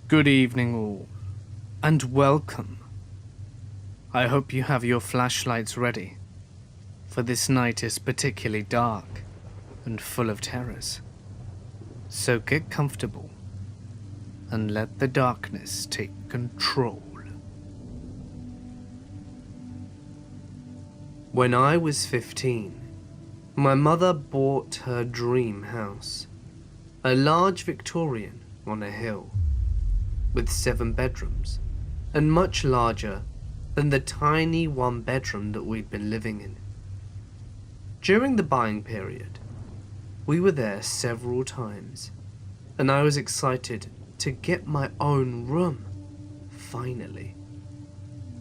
Good evening, all, and welcome. I hope you have your flashlights ready, for this night is particularly dark and full of terrors. So get comfortable and let the darkness take control. When I was 15, my mother bought her dream house, a large Victorian on a hill, with 7 bedrooms, and much larger than the tiny 1-bedroom that we'd been living in. During the buying period, we were there several times, and I was excited to get my own room, finally.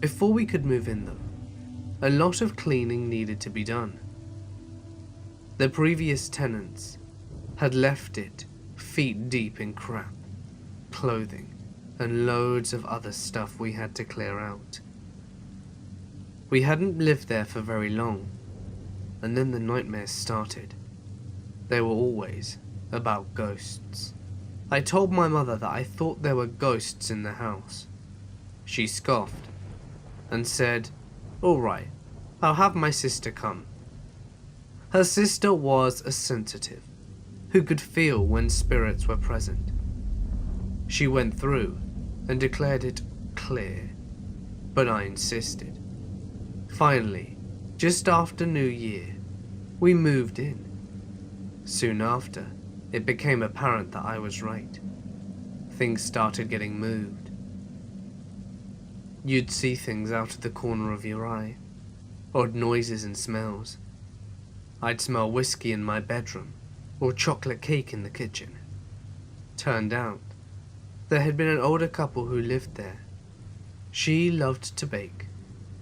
Before we could move in though, a lot of cleaning needed to be done. The previous tenants had left it feet deep in crap, clothing, and loads of other stuff we had to clear out. We hadn't lived there for very long, and then the nightmares started. They were always about ghosts. I told my mother that I thought there were ghosts in the house. She scoffed and said, "All right, I'll have my sister come." Her sister was a sensitive, who could feel when spirits were present. She went through and declared it clear, but I insisted. Finally, just after New Year, we moved in. Soon after, it became apparent that I was right. Things started getting moved. You'd see things out of the corner of your eye, odd noises and smells. I'd smell whiskey in my bedroom, or chocolate cake in the kitchen. Turned out, there had been an older couple who lived there. She loved to bake,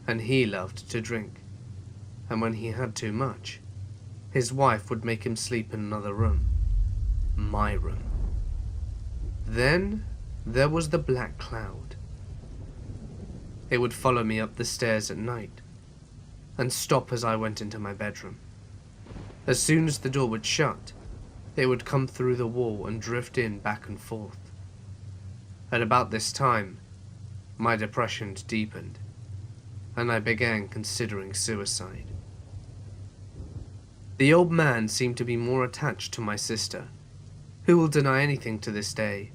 and he loved to drink. And when he had too much, his wife would make him sleep in another room. My room. Then there was the black cloud. It would follow me up the stairs at night, and stop as I went into my bedroom. As soon as the door would shut, it would come through the wall and drift in back and forth. At about this time, my depression deepened, and I began considering suicide. The old man seemed to be more attached to my sister, who will deny anything to this day,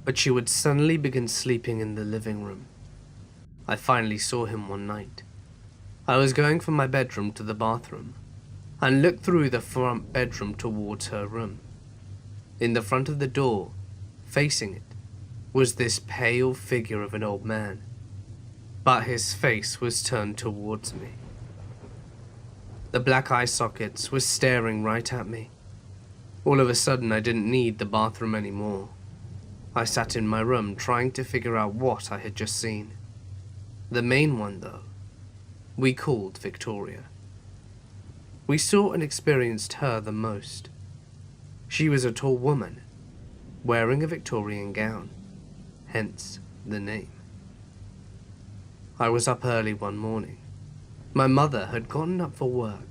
but she would suddenly begin sleeping in the living room. I finally saw him one night. I was going from my bedroom to the bathroom, and looked through the front bedroom towards her room. In the front of the door, facing it, was this pale figure of an old man, but his face was turned towards me. The black eye sockets were staring right at me. All of a sudden, I didn't need the bathroom anymore. I sat in my room trying to figure out what I had just seen. The main one, though, we called Victoria. We saw and experienced her the most. She was a tall woman, wearing a Victorian gown, hence the name. I was up early one morning. My mother had gotten up for work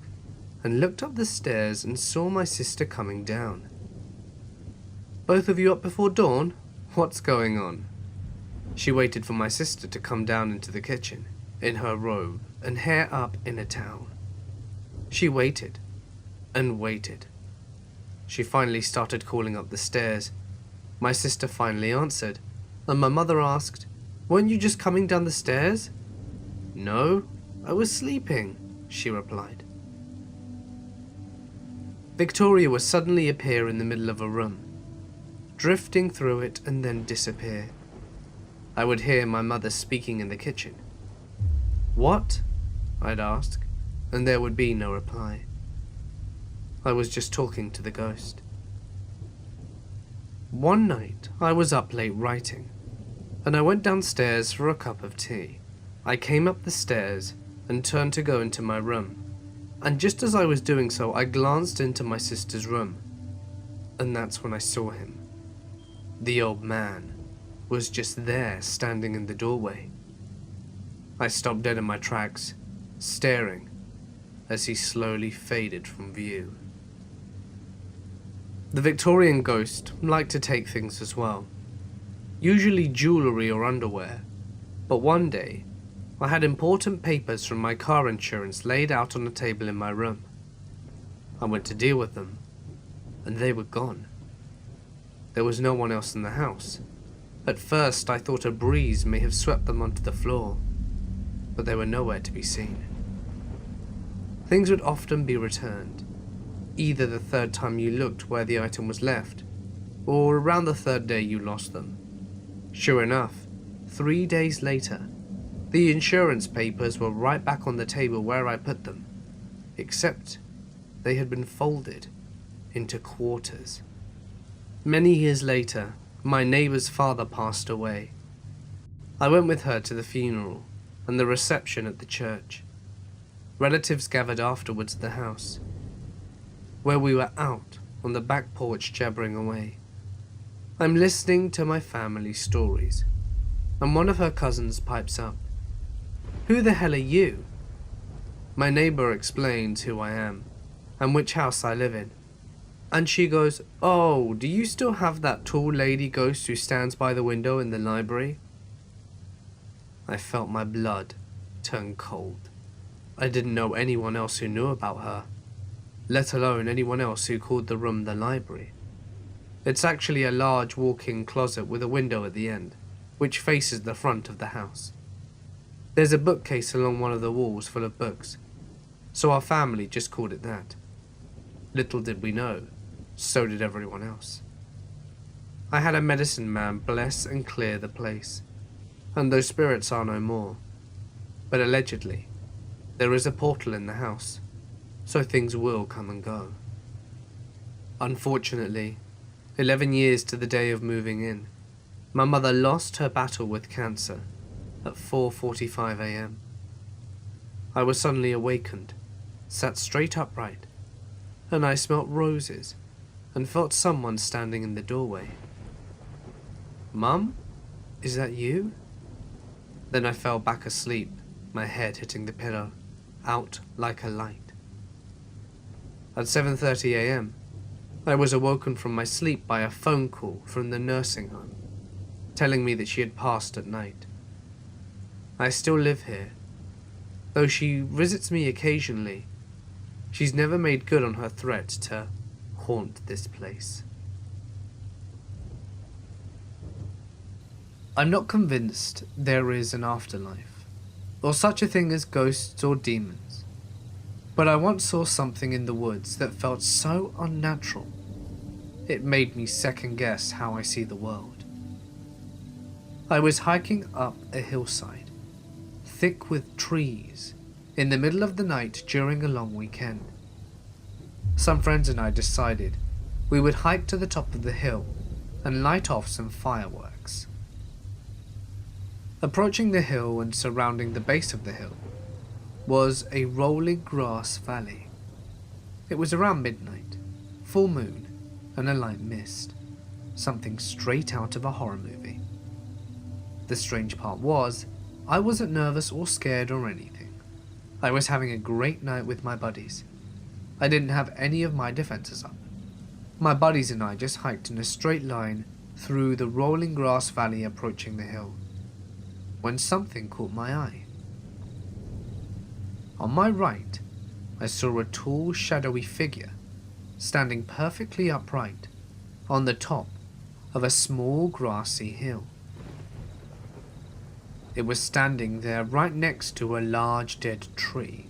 and looked up the stairs and saw my sister coming down. "Both of you up before dawn? What's going on?" She waited for my sister to come down into the kitchen, in her robe and hair up in a towel. She waited and waited. She finally started calling up the stairs. My sister finally answered, and my mother asked, "Weren't you just coming down the stairs?" "No, I was sleeping," she replied. Victoria would suddenly appear in the middle of a room, drifting through it and then disappear. I would hear my mother speaking in the kitchen. "What?" I'd ask, and there would be no reply. I was just talking to the ghost. One night, I was up late writing, and I went downstairs for a cup of tea. I came up the stairs and turned to go into my room, and just as I was doing so, I glanced into my sister's room, and that's when I saw him. The old man was just there, standing in the doorway. I stopped dead in my tracks, staring as he slowly faded from view. The Victorian ghost liked to take things as well. usually jewellery or underwear, but one day I had important papers from my car insurance laid out on a table in my room. I went to deal with them, and they were gone. There was no one else in the house. At first I thought a breeze may have swept them onto the floor, but they were nowhere to be seen. Things would often be returned, either the third time you looked where the item was left, or around the third day you lost them. Sure enough, 3 days later, the insurance papers were right back on the table where I put them, except they had been folded into quarters. Many years later, my neighbour's father passed away. I went with her to the funeral and the reception at the church. Relatives gathered afterwards at the house, where we were out on the back porch jabbering away. I'm listening to my family's stories, and one of her cousins pipes up. "Who the hell are you?" My neighbour explains who I am, and which house I live in. And she goes, "Oh, do you still have that tall lady ghost who stands by the window in the library?" I felt my blood turn cold. I didn't know anyone else who knew about her, let alone anyone else who called the room the library. It's actually a large walk-in closet with a window at the end, which faces the front of the house. There's a bookcase along one of the walls full of books, so our family just called it that. Little did we know, so did everyone else. I had a medicine man bless and clear the place, and those spirits are no more. But allegedly, there is a portal in the house, so things will come and go. Unfortunately, 11 years to the day of moving in, my mother lost her battle with cancer at 4:45 a.m. I was suddenly awakened, sat straight upright, and I smelt roses and felt someone standing in the doorway. "Mum, is that you?" Then I fell back asleep, my head hitting the pillow, out like a light. At 7:30 a.m., I was awoken from my sleep by a phone call from the nursing home, telling me that she had passed at night. I still live here. Though she visits me occasionally, she's never made good on her threat to haunt this place. I'm not convinced there is an afterlife, or such a thing as ghosts or demons, but I once saw something in the woods that felt so unnatural, it made me second guess how I see the world. I was hiking up a hillside, thick with trees, in the middle of the night during a long weekend. Some friends and I decided we would hike to the top of the hill and light off some fireworks. Approaching the hill and surrounding the base of the hill was a rolling grass valley. It was around midnight, full moon, and a light mist, something straight out of a horror movie. The strange part was, I wasn't nervous or scared or anything. I was having a great night with my buddies. I didn't have any of my defenses up. My buddies and I just hiked in a straight line through the rolling grass valley approaching the hill, when something caught my eye. On my right, I saw a tall, shadowy figure standing perfectly upright on the top of a small grassy hill. It was standing there right next to a large dead tree.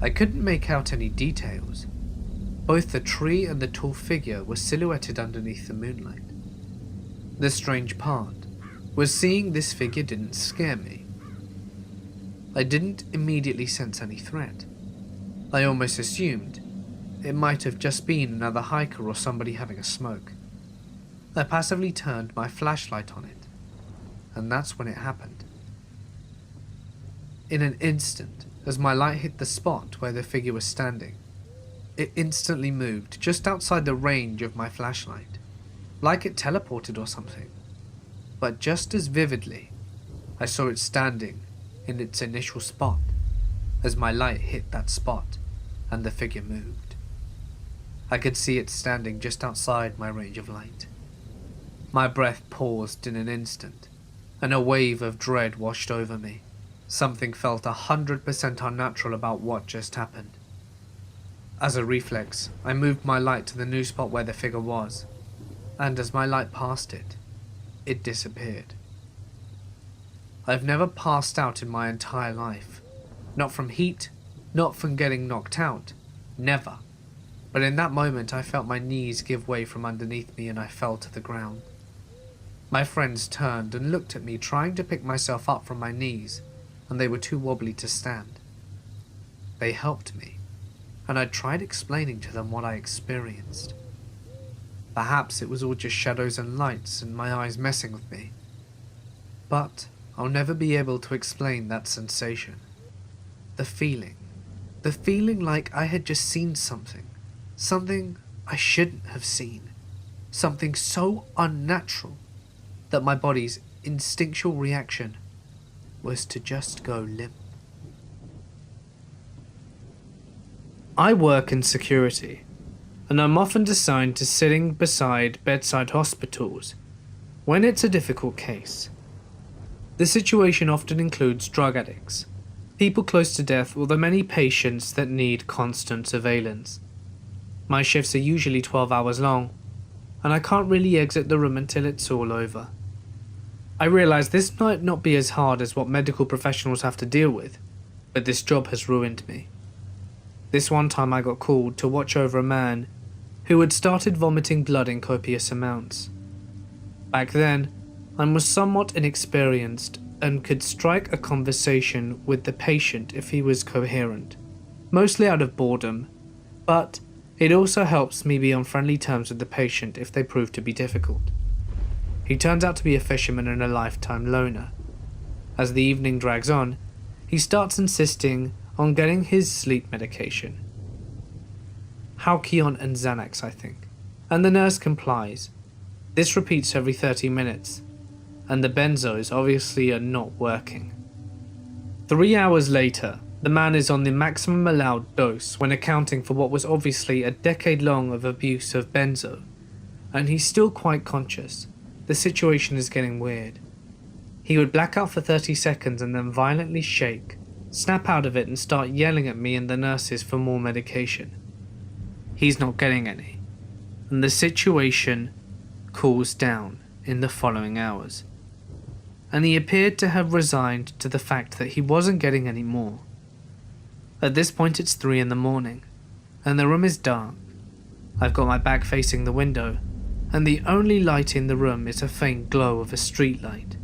I couldn't make out any details. Both the tree and the tall figure were silhouetted underneath the moonlight. The strange part was seeing this figure didn't scare me. I didn't immediately sense any threat. I almost assumed it might have just been another hiker or somebody having a smoke. I passively turned my flashlight on it, and that's when it happened. In an instant, as my light hit the spot where the figure was standing, it instantly moved just outside the range of my flashlight, like it teleported or something. But just as vividly, I saw it standing in its initial spot as my light hit that spot and the figure moved. I could see it standing just outside my range of light. My breath paused in an instant, and a wave of dread washed over me. Something felt 100% unnatural about what just happened. As a reflex, I moved my light to the new spot where the figure was, and as my light passed it, it disappeared. I've never passed out in my entire life. Not from heat, not from getting knocked out, never. But in that moment I felt my knees give way from underneath me and I fell to the ground. My friends turned and looked at me, trying to pick myself up from my knees, and they were too wobbly to stand. They helped me, and I tried explaining to them what I experienced. Perhaps it was all just shadows and lights and my eyes messing with me. But I'll never be able to explain that sensation. The feeling like I had just seen something I shouldn't have seen, something so unnatural that my body's instinctual reaction was to just go limp. I work in security, and I'm often assigned to sitting beside bedside hospitals when it's a difficult case. The situation often includes drug addicts, people close to death, or the many patients that need constant surveillance. My shifts are usually 12 hours long, and I can't really exit the room until it's all over. I realise this might not be as hard as what medical professionals have to deal with, but this job has ruined me. This one time I got called to watch over a man who had started vomiting blood in copious amounts. Back then, I was somewhat inexperienced and could strike a conversation with the patient if he was coherent, mostly out of boredom, but it also helps me be on friendly terms with the patient if they prove to be difficult. He turns out to be a fisherman and a lifetime loner. As the evening drags on, he starts insisting on getting his sleep medication. Halcion and Xanax, I think, and the nurse complies. This repeats every 30 minutes, and the benzos obviously are not working. 3 hours later, the man is on the maximum allowed dose when accounting for what was obviously a decade long of abuse of benzo, and he's still quite conscious. The situation is getting weird. He would black out for 30 seconds and then violently shake, snap out of it and start yelling at me and the nurses for more medication. He's not getting any, and the situation cools down in the following hours, and he appeared to have resigned to the fact that he wasn't getting any more. At this point it's 3 in the morning, and the room is dark. I've got my back facing the window, and the only light in the room is a faint glow of a street light.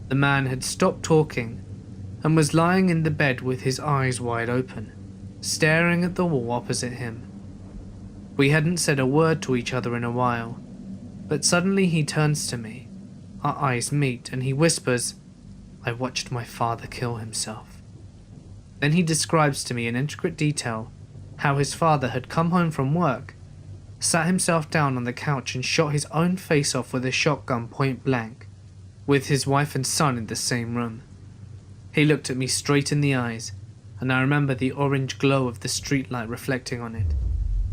The man had stopped talking and was lying in the bed with his eyes wide open, staring at the wall opposite him. We hadn't said a word to each other in a while, but suddenly he turns to me. Our eyes meet and he whispers, "I watched my father kill himself." Then he describes to me in intricate detail how his father had come home from work, sat himself down on the couch and shot his own face off with a shotgun point blank, with his wife and son in the same room. He looked at me straight in the eyes, and I remember the orange glow of the streetlight reflecting on it,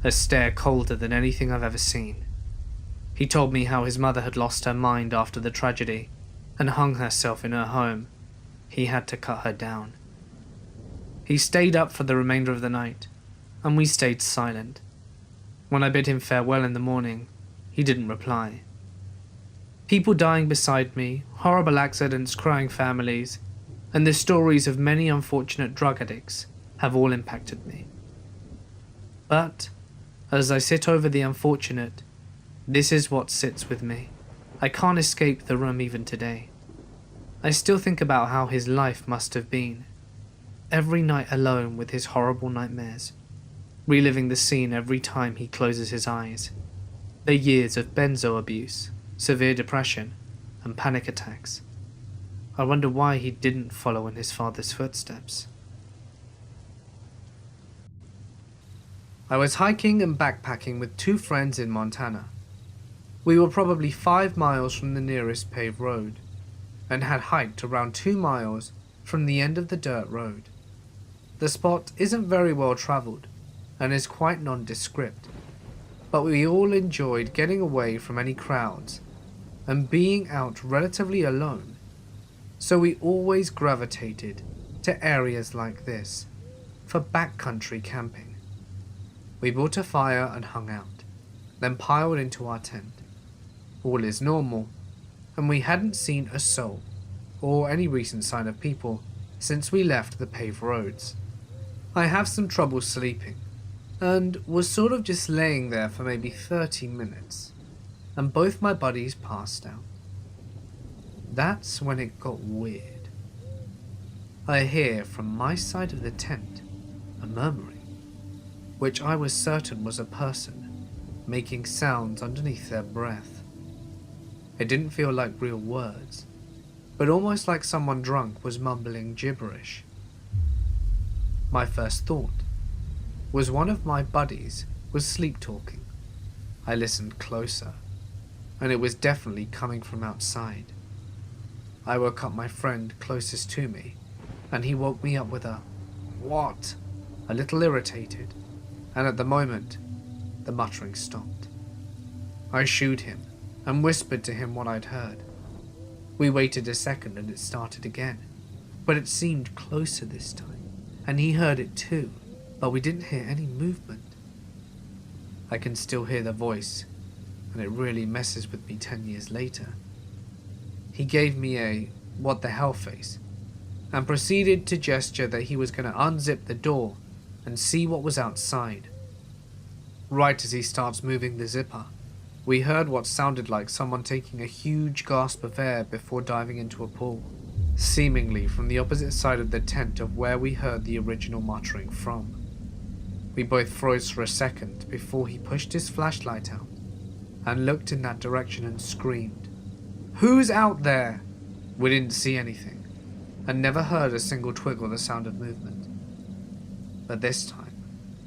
a stare colder than anything I've ever seen. He told me how his mother had lost her mind after the tragedy and hung herself in her home. He had to cut her down. He stayed up for the remainder of the night, and we stayed silent. When I bid him farewell in the morning, he didn't reply. People dying beside me, horrible accidents, crying families, and the stories of many unfortunate drug addicts have all impacted me. But, as I sit over the unfortunate, this is what sits with me. I can't escape the room even today. I still think about how his life must have been. Every night alone with his horrible nightmares, reliving the scene every time he closes his eyes. The years of benzo abuse, severe depression, and panic attacks. I wonder why he didn't follow in his father's footsteps. I was hiking and backpacking with 2 friends in Montana. We were probably 5 miles from the nearest paved road, and had hiked around 2 miles from the end of the dirt road. The spot isn't very well travelled, and is quite nondescript. but we all enjoyed getting away from any crowds and being out relatively alone, so we always gravitated to areas like this for backcountry camping. We built a fire and hung out, then piled into our tent. All is normal, and we hadn't seen a soul or any recent sign of people since we left the paved roads. I have some trouble sleeping, and was sort of just laying there for maybe 30 minutes, and both my buddies passed out. That's when it got weird. I hear from my side of the tent a murmuring, which I was certain was a person making sounds underneath their breath. It didn't feel like real words, but almost like someone drunk was mumbling gibberish. My first thought was one of my buddies was sleep talking. I listened closer, and it was definitely coming from outside. I woke up my friend closest to me, and he woke me up with a "What?" a little irritated, and at the moment, the muttering stopped. I shooed him and whispered to him what I'd heard. We waited a second and it started again, but it seemed closer this time, and he heard it too, but we didn't hear any movement. I can still hear the voice, and it really messes with me 10 years later. He gave me a "what the hell" face, and proceeded to gesture that he was going to unzip the door and see what was outside. Right as he starts moving the zipper, we heard what sounded like someone taking a huge gasp of air before diving into a pool, seemingly from the opposite side of the tent of where we heard the original muttering from. We both froze for a second before he pushed his flashlight out and looked in that direction and screamed, "Who's out there?" We didn't see anything, and never heard a single twig or the sound of movement. But this time,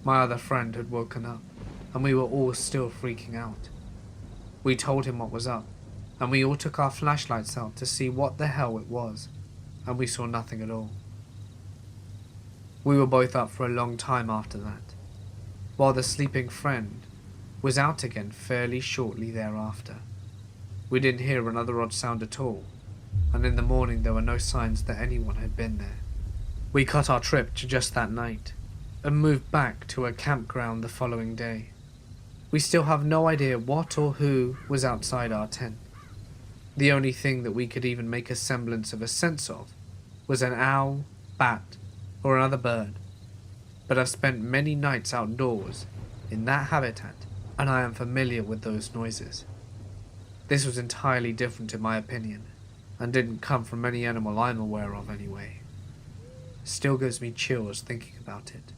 my other friend had woken up, and we were all still freaking out. We told him what was up, and we all took our flashlights out to see what the hell it was, and we saw nothing at all. We were both up for a long time after that, while the sleeping friend was out again fairly shortly thereafter. We didn't hear another odd sound at all, and in the morning there were no signs that anyone had been there. We cut our trip to just that night, and moved back to a campground the following day. We still have no idea what or who was outside our tent. The only thing that we could even make a semblance of a sense of was an owl, bat, or another bird. But I've spent many nights outdoors in that habitat, and I am familiar with those noises. This was entirely different in my opinion, and didn't come from any animal I'm aware of anyway. Still gives me chills thinking about it.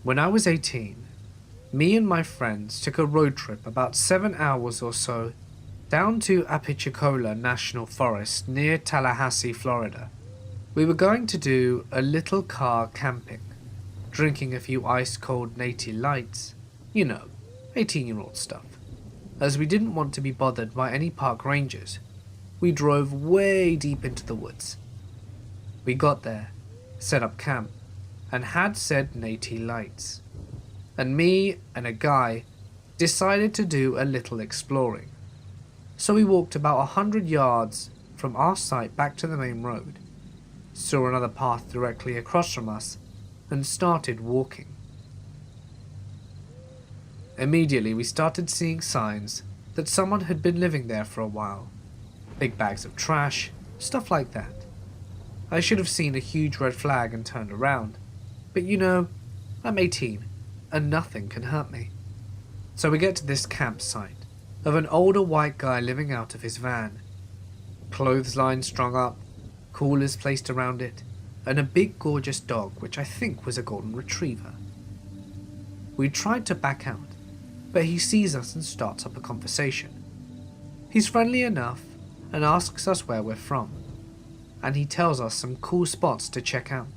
When I was 18, me and my friends took a road trip about 7 hours or so down to Apalachicola National Forest near Tallahassee, Florida. We were going to do a little car camping, drinking a few ice-cold Natty Lights, 18-year-old stuff. As we didn't want to be bothered by any park rangers, we drove way deep into the woods. We got there, set up camp, and had said Natty Lights, and me and a guy decided to do a little exploring. So we walked about 100 yards from our site back to the main road, saw another path directly across from us, and started walking. Immediately we started seeing signs that someone had been living there for a while. Big bags of trash, stuff like that. I should have seen a huge red flag and turned around, but I'm 18, and nothing can hurt me. So we get to this campsite of an older white guy living out of his van. Clothesline strung up, coolers placed around it, and a big gorgeous dog which I think was a golden retriever. We tried to back out, but he sees us and starts up a conversation. He's friendly enough and asks us where we're from, and he tells us some cool spots to check out.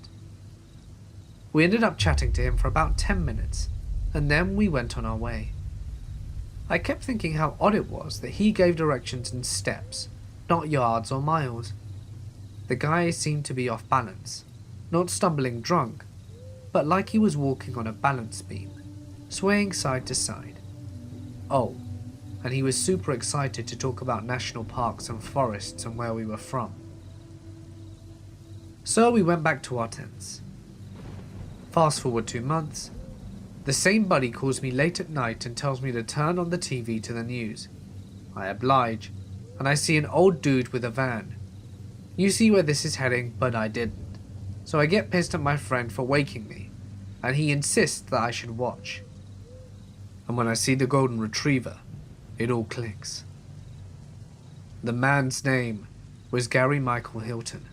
We ended up chatting to him for about 10 minutes, and then we went on our way. I kept thinking how odd it was that he gave directions in steps, not yards or miles. The guy seemed to be off balance, not stumbling drunk, but like he was walking on a balance beam, swaying side to side. Oh, and he was super excited to talk about national parks and forests and where we were from. So we went back to our tents. Fast forward 2 months, the same buddy calls me late at night and tells me to turn on the TV to the news. I oblige, and I see an old dude with a van. You see where this is heading, but I didn't. So I get pissed at my friend for waking me, and he insists that I should watch. And when I see the golden retriever, it all clicks. The man's name was Gary Michael Hilton,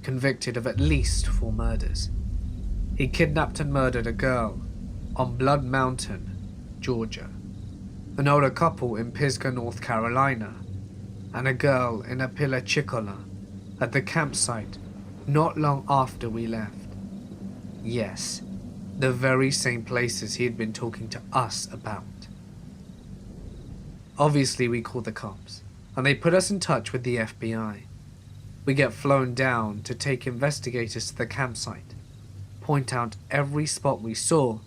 convicted of at least 4 murders. He kidnapped and murdered a girl on Blood Mountain, Georgia, an older couple in Pisgah, North Carolina, and a girl in Apalachicola at the campsite not long after we left. Yes, the very same places he had been talking to us about. Obviously, we called the cops, and they put us in touch with the FBI. We get flown down to take investigators to the campsite, point out every spot we saw,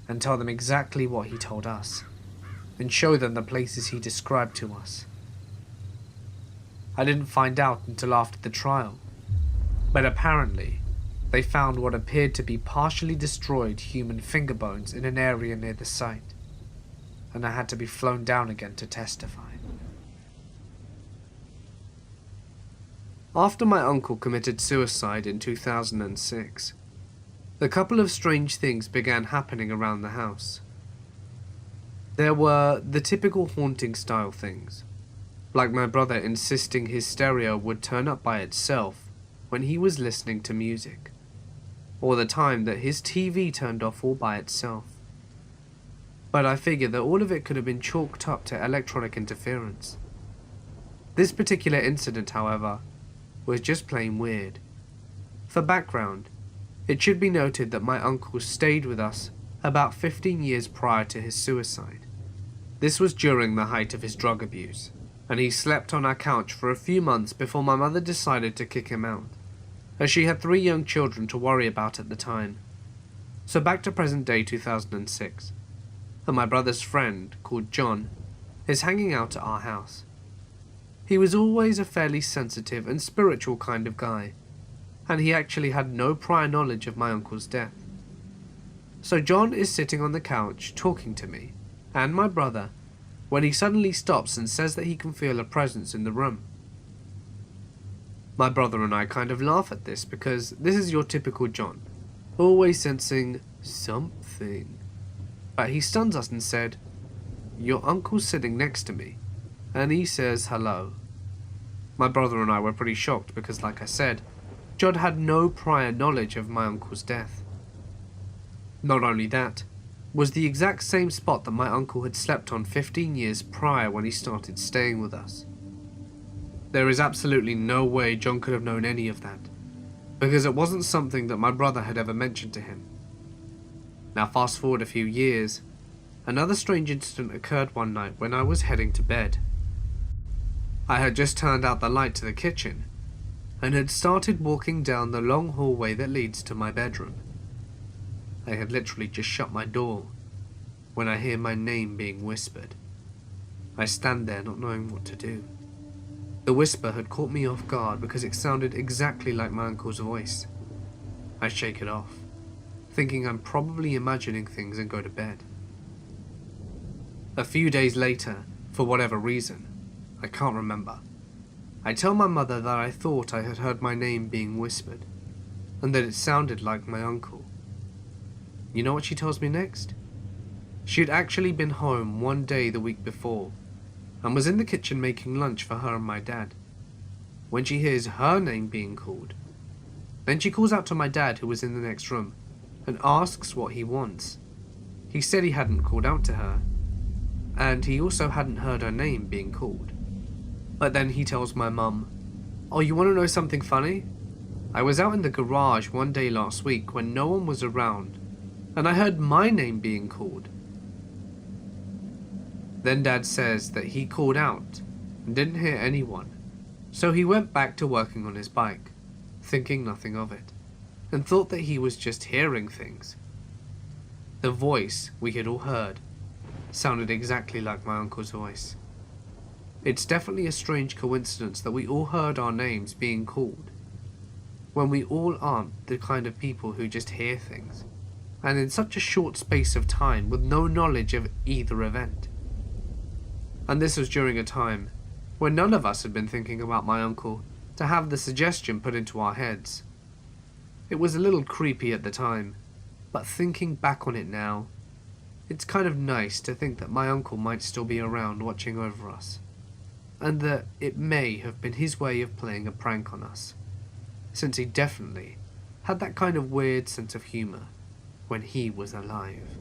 and tell them exactly what he told us, and show them the places he described to us. I didn't find out until after the trial, but apparently they found what appeared to be partially destroyed human finger bones in an area near the site, and I had to be flown down again to testify. After my uncle committed suicide in 2006, a couple of strange things began happening around the house. There were the typical haunting style things, like my brother insisting his stereo would turn up by itself when he was listening to music, or the time that his TV turned off all by itself. But I figured that all of it could have been chalked up to electronic interference. This particular incident, however, was just plain weird. For background, it should be noted that my uncle stayed with us about 15 years prior to his suicide. This was during the height of his drug abuse, and he slept on our couch for a few months before my mother decided to kick him out, as she had 3 young children to worry about at the time. So back to present day 2006, and my brother's friend, called John, is hanging out at our house. He was always a fairly sensitive and spiritual kind of guy, and he actually had no prior knowledge of my uncle's death. So John is sitting on the couch talking to me and my brother when he suddenly stops and says that he can feel a presence in the room. My brother and I kind of laugh at this because this is your typical John, always sensing something. But he stuns us and said, "Your uncle's sitting next to me, and he says hello." My brother and I were pretty shocked because, like I said, John had no prior knowledge of my uncle's death. Not only that, was the exact same spot that my uncle had slept on 15 years prior when he started staying with us. There is absolutely no way John could have known any of that, because it wasn't something that my brother had ever mentioned to him. Now fast forward a few years, another strange incident occurred one night when I was heading to bed. I had just turned out the light to the kitchen, and had started walking down the long hallway that leads to my bedroom. I had literally just shut my door when I hear my name being whispered. I stand there not knowing what to do. The whisper had caught me off guard because it sounded exactly like my uncle's voice. I shake it off, thinking I'm probably imagining things and go to bed. A few days later, for whatever reason, I can't remember, I tell my mother that I thought I had heard my name being whispered, and that it sounded like my uncle. You know what she tells me next? She had actually been home one day the week before, and was in the kitchen making lunch for her and my dad, when she hears her name being called. Then she calls out to my dad, who was in the next room, and asks what he wants. He said he hadn't called out to her, and he also hadn't heard her name being called. But then he tells my mum, "Oh, you want to know something funny? I was out in the garage one day last week when no one was around, and I heard my name being called." Then Dad says that he called out and didn't hear anyone, so he went back to working on his bike, thinking nothing of it, and thought that he was just hearing things. The voice we had all heard sounded exactly like my uncle's voice. It's definitely a strange coincidence that we all heard our names being called, when we all aren't the kind of people who just hear things, and in such a short space of time with no knowledge of either event. And this was during a time when none of us had been thinking about my uncle to have the suggestion put into our heads. It was a little creepy at the time, but thinking back on it now, it's kind of nice to think that my uncle might still be around watching over us, and that it may have been his way of playing a prank on us, since he definitely had that kind of weird sense of humour when he was alive.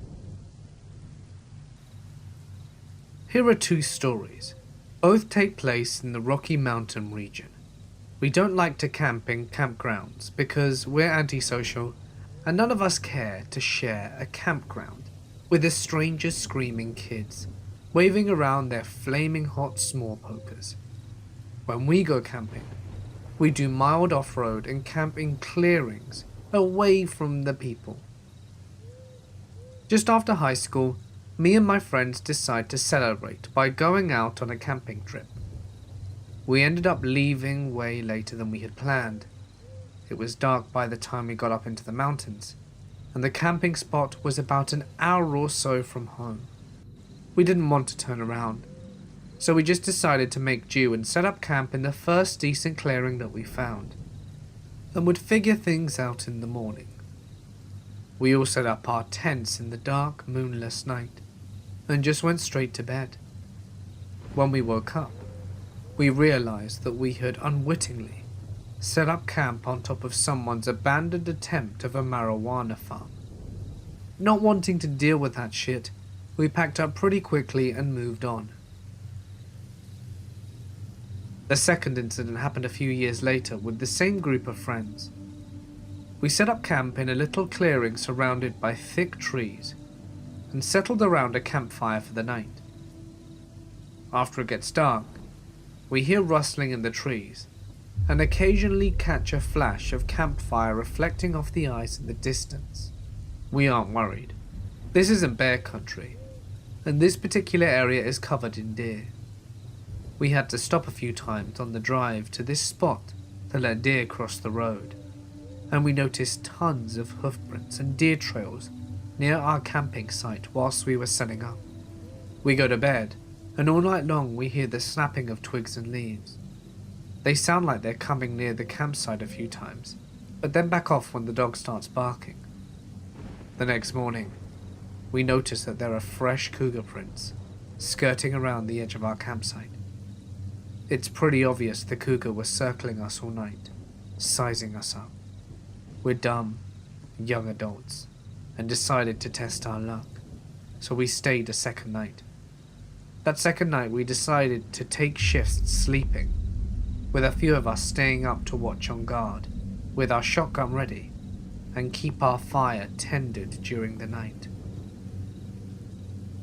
Here are two stories. Both take place in the Rocky Mountain region. We don't like to camp in campgrounds because we're antisocial, and none of us care to share a campground with the strangers screaming kids, waving around their flaming hot s'more pokers. When we go camping, we do mild off-road and camp in clearings away from the people. Just after high school, me and my friends decide to celebrate by going out on a camping trip. We ended up leaving way later than we had planned. It was dark by the time we got up into the mountains, and the camping spot was about an hour or so from home. We didn't want to turn around, so we just decided to make do and set up camp in the first decent clearing that we found, and would figure things out in the morning. We all set up our tents in the dark, moonless night, and just went straight to bed. When we woke up, we realized that we had unwittingly set up camp on top of someone's abandoned attempt of a marijuana farm. Not wanting to deal with that shit, we packed up pretty quickly and moved on. The second incident happened a few years later with the same group of friends. We set up camp in a little clearing surrounded by thick trees and settled around a campfire for the night. After it gets dark, we hear rustling in the trees and occasionally catch a flash of campfire reflecting off the ice in the distance. We aren't worried. This isn't bear country, and this particular area is covered in deer. We had to stop a few times on the drive to this spot to let deer cross the road, and we noticed tons of hoofprints and deer trails near our camping site whilst we were setting up. We go to bed, and all night long we hear the snapping of twigs and leaves. They sound like they're coming near the campsite a few times, but then back off when the dog starts barking. The next morning, we notice that there are fresh cougar prints skirting around the edge of our campsite. It's pretty obvious the cougar was circling us all night, sizing us up. We're dumb, young adults, and decided to test our luck, so we stayed a second night. That second night we decided to take shifts sleeping, with a few of us staying up to watch on guard, with our shotgun ready, and keep our fire tended during the night.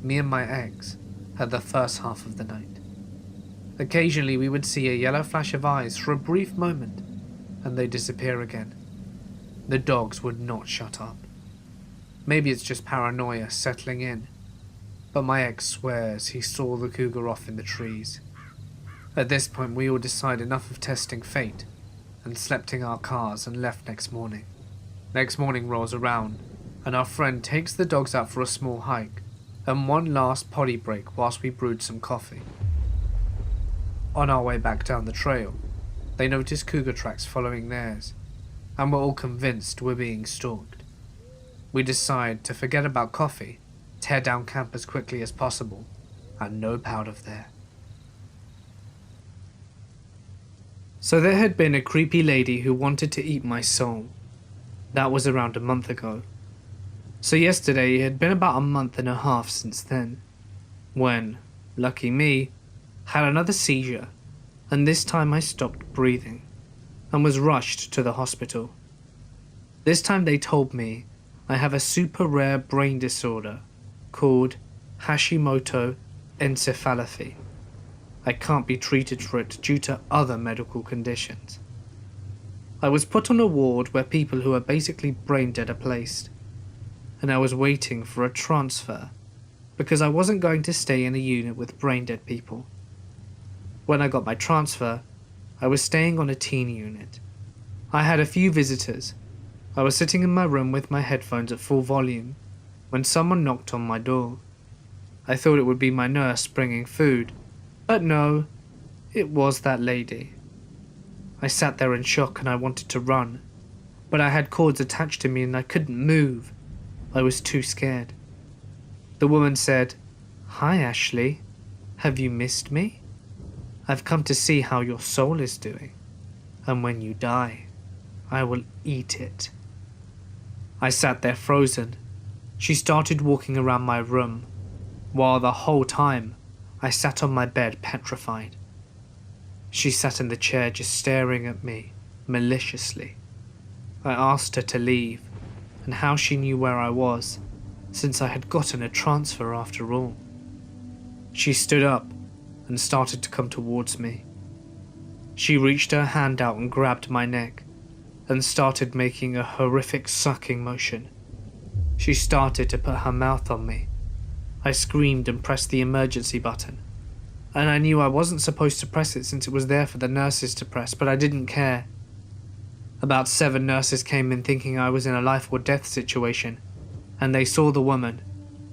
Me and my ex had the first half of the night. Occasionally we would see a yellow flash of eyes for a brief moment, and they'd disappear again. The dogs would not shut up. Maybe it's just paranoia settling in, but my ex swears he saw the cougar off in the trees. At this point we all decide enough of testing fate, and slept in our cars and left next morning. Next morning rolls around, and our friend takes the dogs out for a small hike, and one last potty break whilst we brewed some coffee. On our way back down the trail, they notice cougar tracks following theirs, and we're all convinced we're being stalked. We decide to forget about coffee, tear down camp as quickly as possible, and nope out of there. So there had been a creepy lady who wanted to eat my soul. That was around a month ago. So yesterday it had been about a month and a half since then, when, lucky me, had another seizure, and this time I stopped breathing, and was rushed to the hospital. This time they told me I have a super rare brain disorder called Hashimoto encephalopathy. I can't be treated for it due to other medical conditions. I was put on a ward where people who are basically brain dead are placed, and I was waiting for a transfer because I wasn't going to stay in a unit with brain dead people. When I got my transfer, I was staying on a teen unit. I had a few visitors. I was sitting in my room with my headphones at full volume when someone knocked on my door. I thought it would be my nurse bringing food, but no, it was that lady. I sat there in shock and I wanted to run, but I had cords attached to me and I couldn't move. I was too scared. The woman said, "Hi Ashley, have you missed me? I've come to see how your soul is doing, and when you die, I will eat it." I sat there frozen. She started walking around my room, while the whole time I sat on my bed petrified. She sat in the chair just staring at me maliciously. I asked her to leave and how she knew where I was, since I had gotten a transfer after all. She stood up and started to come towards me. She reached her hand out and grabbed my neck and started making a horrific sucking motion. She started to put her mouth on me. I screamed and pressed the emergency button, and I knew I wasn't supposed to press it since it was there for the nurses to press, but I didn't care. About 7 nurses came in thinking I was in a life or death situation, and they saw the woman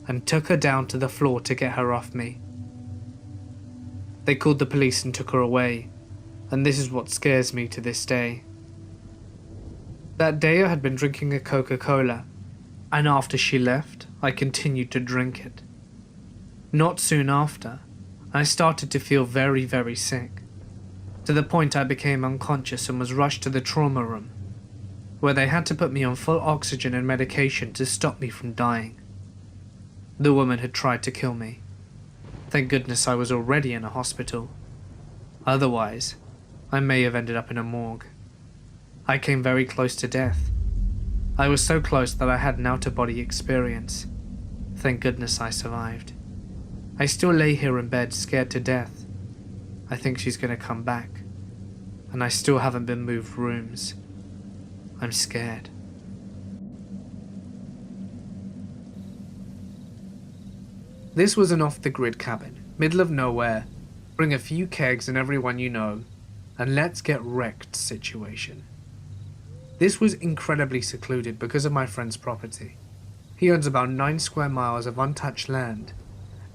and took her down to the floor to get her off me. They called the police and took her away, and this is what scares me to this day. That day I had been drinking a Coca-Cola, and after she left, I continued to drink it. Not soon after, I started to feel very, very sick, to the point I became unconscious and was rushed to the trauma room, where they had to put me on full oxygen and medication to stop me from dying. The woman had tried to kill me. Thank goodness I was already in a hospital. Otherwise, I may have ended up in a morgue. I came very close to death. I was so close that I had an out-of-body experience. Thank goodness I survived. I still lay here in bed, scared to death. I think she's going to come back, and I still haven't been moved rooms. I'm scared. This was an off-the-grid cabin, middle of nowhere, bring a few kegs and everyone you know, and let's get wrecked situation. This was incredibly secluded because of my friend's property. He owns about 9 square miles of untouched land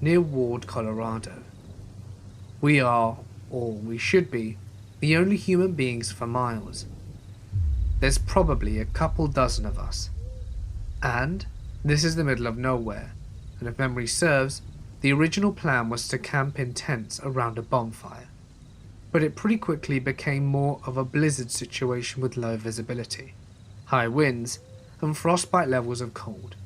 near Ward, Colorado. We are, or we should be, the only human beings for miles. There's probably a couple dozen of us. And this is the middle of nowhere, and if memory serves, the original plan was to camp in tents around a bonfire. But it pretty quickly became more of a blizzard situation with low visibility, high winds, and frostbite levels of cold.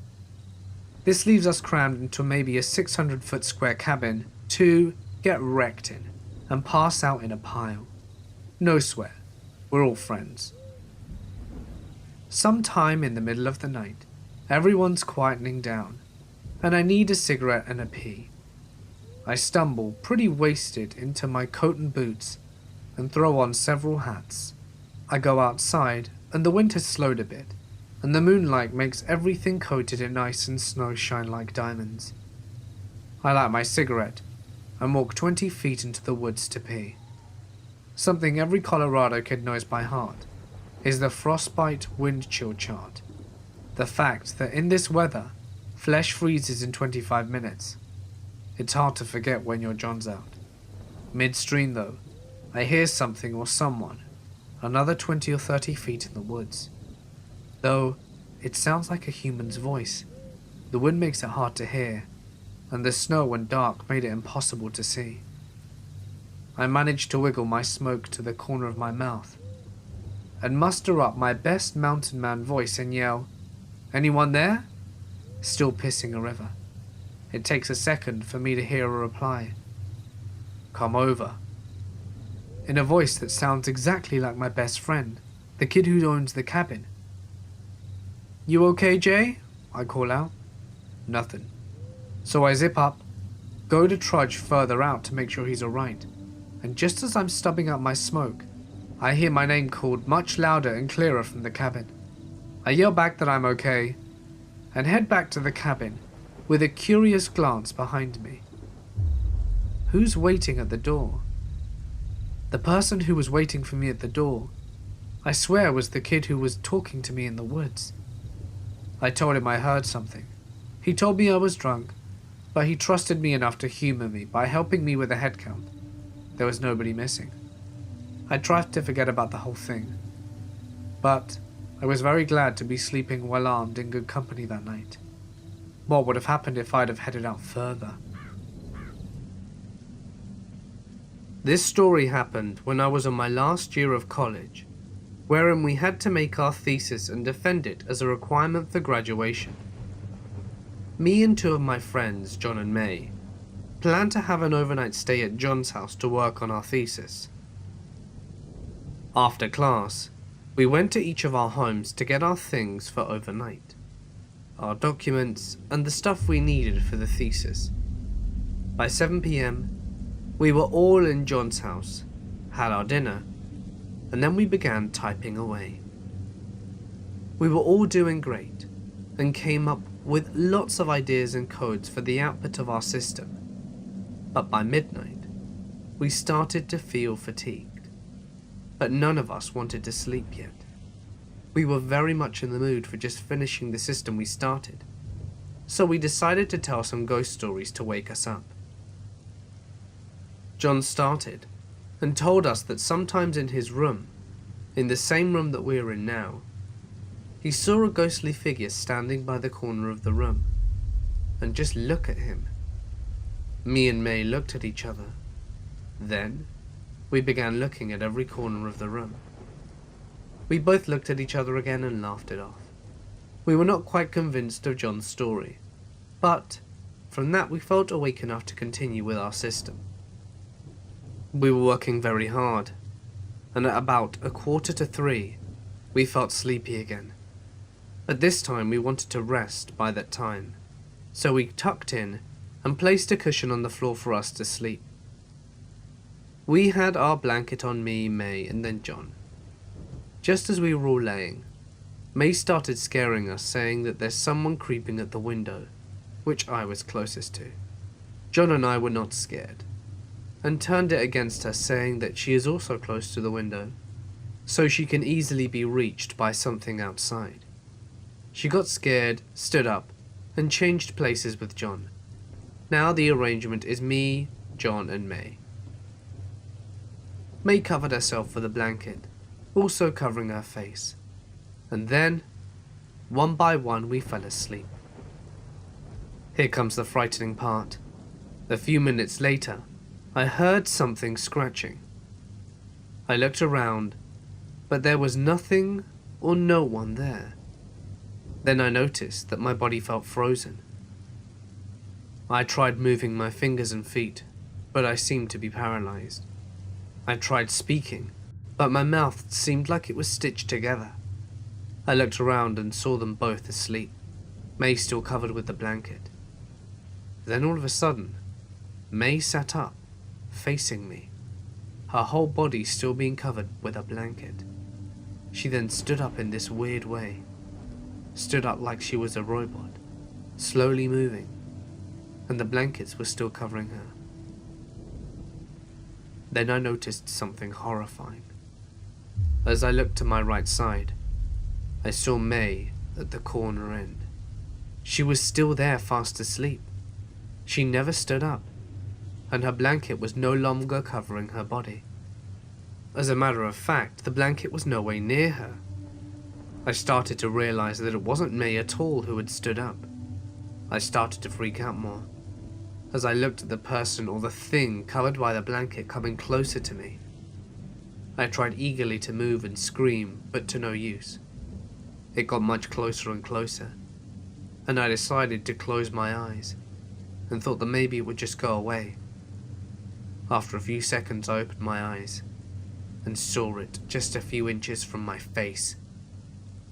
This leaves us crammed into maybe a 600-foot square cabin to get wrecked in and pass out in a pile. No sweat, we're all friends. Sometime in the middle of the night, everyone's quietening down, and I need a cigarette and a pee. I stumble, pretty wasted, into my coat and boots and throw on several hats. I go outside, and the wind has slowed a bit, and the moonlight makes everything coated in ice and snow shine like diamonds. I light my cigarette and walk 20 feet into the woods to pee. Something every Colorado kid knows by heart is the frostbite wind chill chart. The fact that in this weather, flesh freezes in 25 minutes. It's hard to forget when your John's out. Midstream though, I hear something or someone, another 20 or 30 feet in the woods. Though, it sounds like a human's voice. The wind makes it hard to hear, and the snow and dark made it impossible to see. I managed to wiggle my smoke to the corner of my mouth, and muster up my best mountain man voice and yell, "Anyone there?" Still pissing a river. It takes a second for me to hear a reply. "Come over." In a voice that sounds exactly like my best friend, the kid who owns the cabin. "You okay, Jay?" I call out. Nothing. So I zip up, go to trudge further out to make sure he's alright, and just as I'm stubbing out my smoke, I hear my name called much louder and clearer from the cabin. I yell back that I'm okay, and head back to the cabin with a curious glance behind me. Who's waiting at the door? The person who was waiting for me at the door, I swear, was the kid who was talking to me in the woods. I told him I heard something. He told me I was drunk, but he trusted me enough to humor me by helping me with a head count. There was nobody missing. I tried to forget about the whole thing, but I was very glad to be sleeping well armed in good company that night. What would have happened if I'd have headed out further? This story happened when I was in my last year of college, wherein we had to make our thesis and defend it as a requirement for graduation. Me and two of my friends, John and May, planned to have an overnight stay at John's house to work on our thesis. After class, we went to each of our homes to get our things for overnight, our documents, and the stuff we needed for the thesis. By 7 p.m, we were all in John's house, had our dinner, and then we began typing away. We were all doing great, and came up with lots of ideas and codes for the output of our system. But by midnight, we started to feel fatigued, but none of us wanted to sleep yet. We were very much in the mood for just finishing the system we started, so we decided to tell some ghost stories to wake us up. John started, and told us that sometimes in his room, in the same room that we are in now, he saw a ghostly figure standing by the corner of the room, and just look at him. Me and May looked at each other. Then, we began looking at every corner of the room. We both looked at each other again and laughed it off. We were not quite convinced of John's story, but from that we felt awake enough to continue with our system. We were working very hard, and at about 2:45, we felt sleepy again. At this time we wanted to rest by that time, so we tucked in and placed a cushion on the floor for us to sleep. We had our blanket on me, May, and then John. Just as we were all laying, May started scaring us, saying that there's someone creeping at the window, which I was closest to. John and I were not scared, and turned it against her, saying that she is also close to the window, so she can easily be reached by something outside. She got scared, stood up, and changed places with John. Now the arrangement is me, John, and May. May covered herself with a blanket, also covering her face, and then, one by one, we fell asleep. Here comes the frightening part. A few minutes later, I heard something scratching. I looked around, but there was nothing or no one there. Then I noticed that my body felt frozen. I tried moving my fingers and feet, but I seemed to be paralyzed. I tried speaking, but my mouth seemed like it was stitched together. I looked around and saw them both asleep, May still covered with the blanket. Then all of a sudden, May sat up, facing me, her whole body still being covered with a blanket. She then stood up in this weird way, stood up like she was a robot, slowly moving, and the blankets were still covering her. Then I noticed something horrifying. As I looked to my right side, I saw May at the corner end. She was still there, fast asleep. She never stood up, and her blanket was no longer covering her body. As a matter of fact, the blanket was no way near her. I started to realize that it wasn't May at all who had stood up. I started to freak out more, as I looked at the person or the thing covered by the blanket coming closer to me. I tried eagerly to move and scream, but to no use. It got much closer and closer, and I decided to close my eyes, and thought that maybe it would just go away. After a few seconds, I opened my eyes, and saw it just a few inches from my face,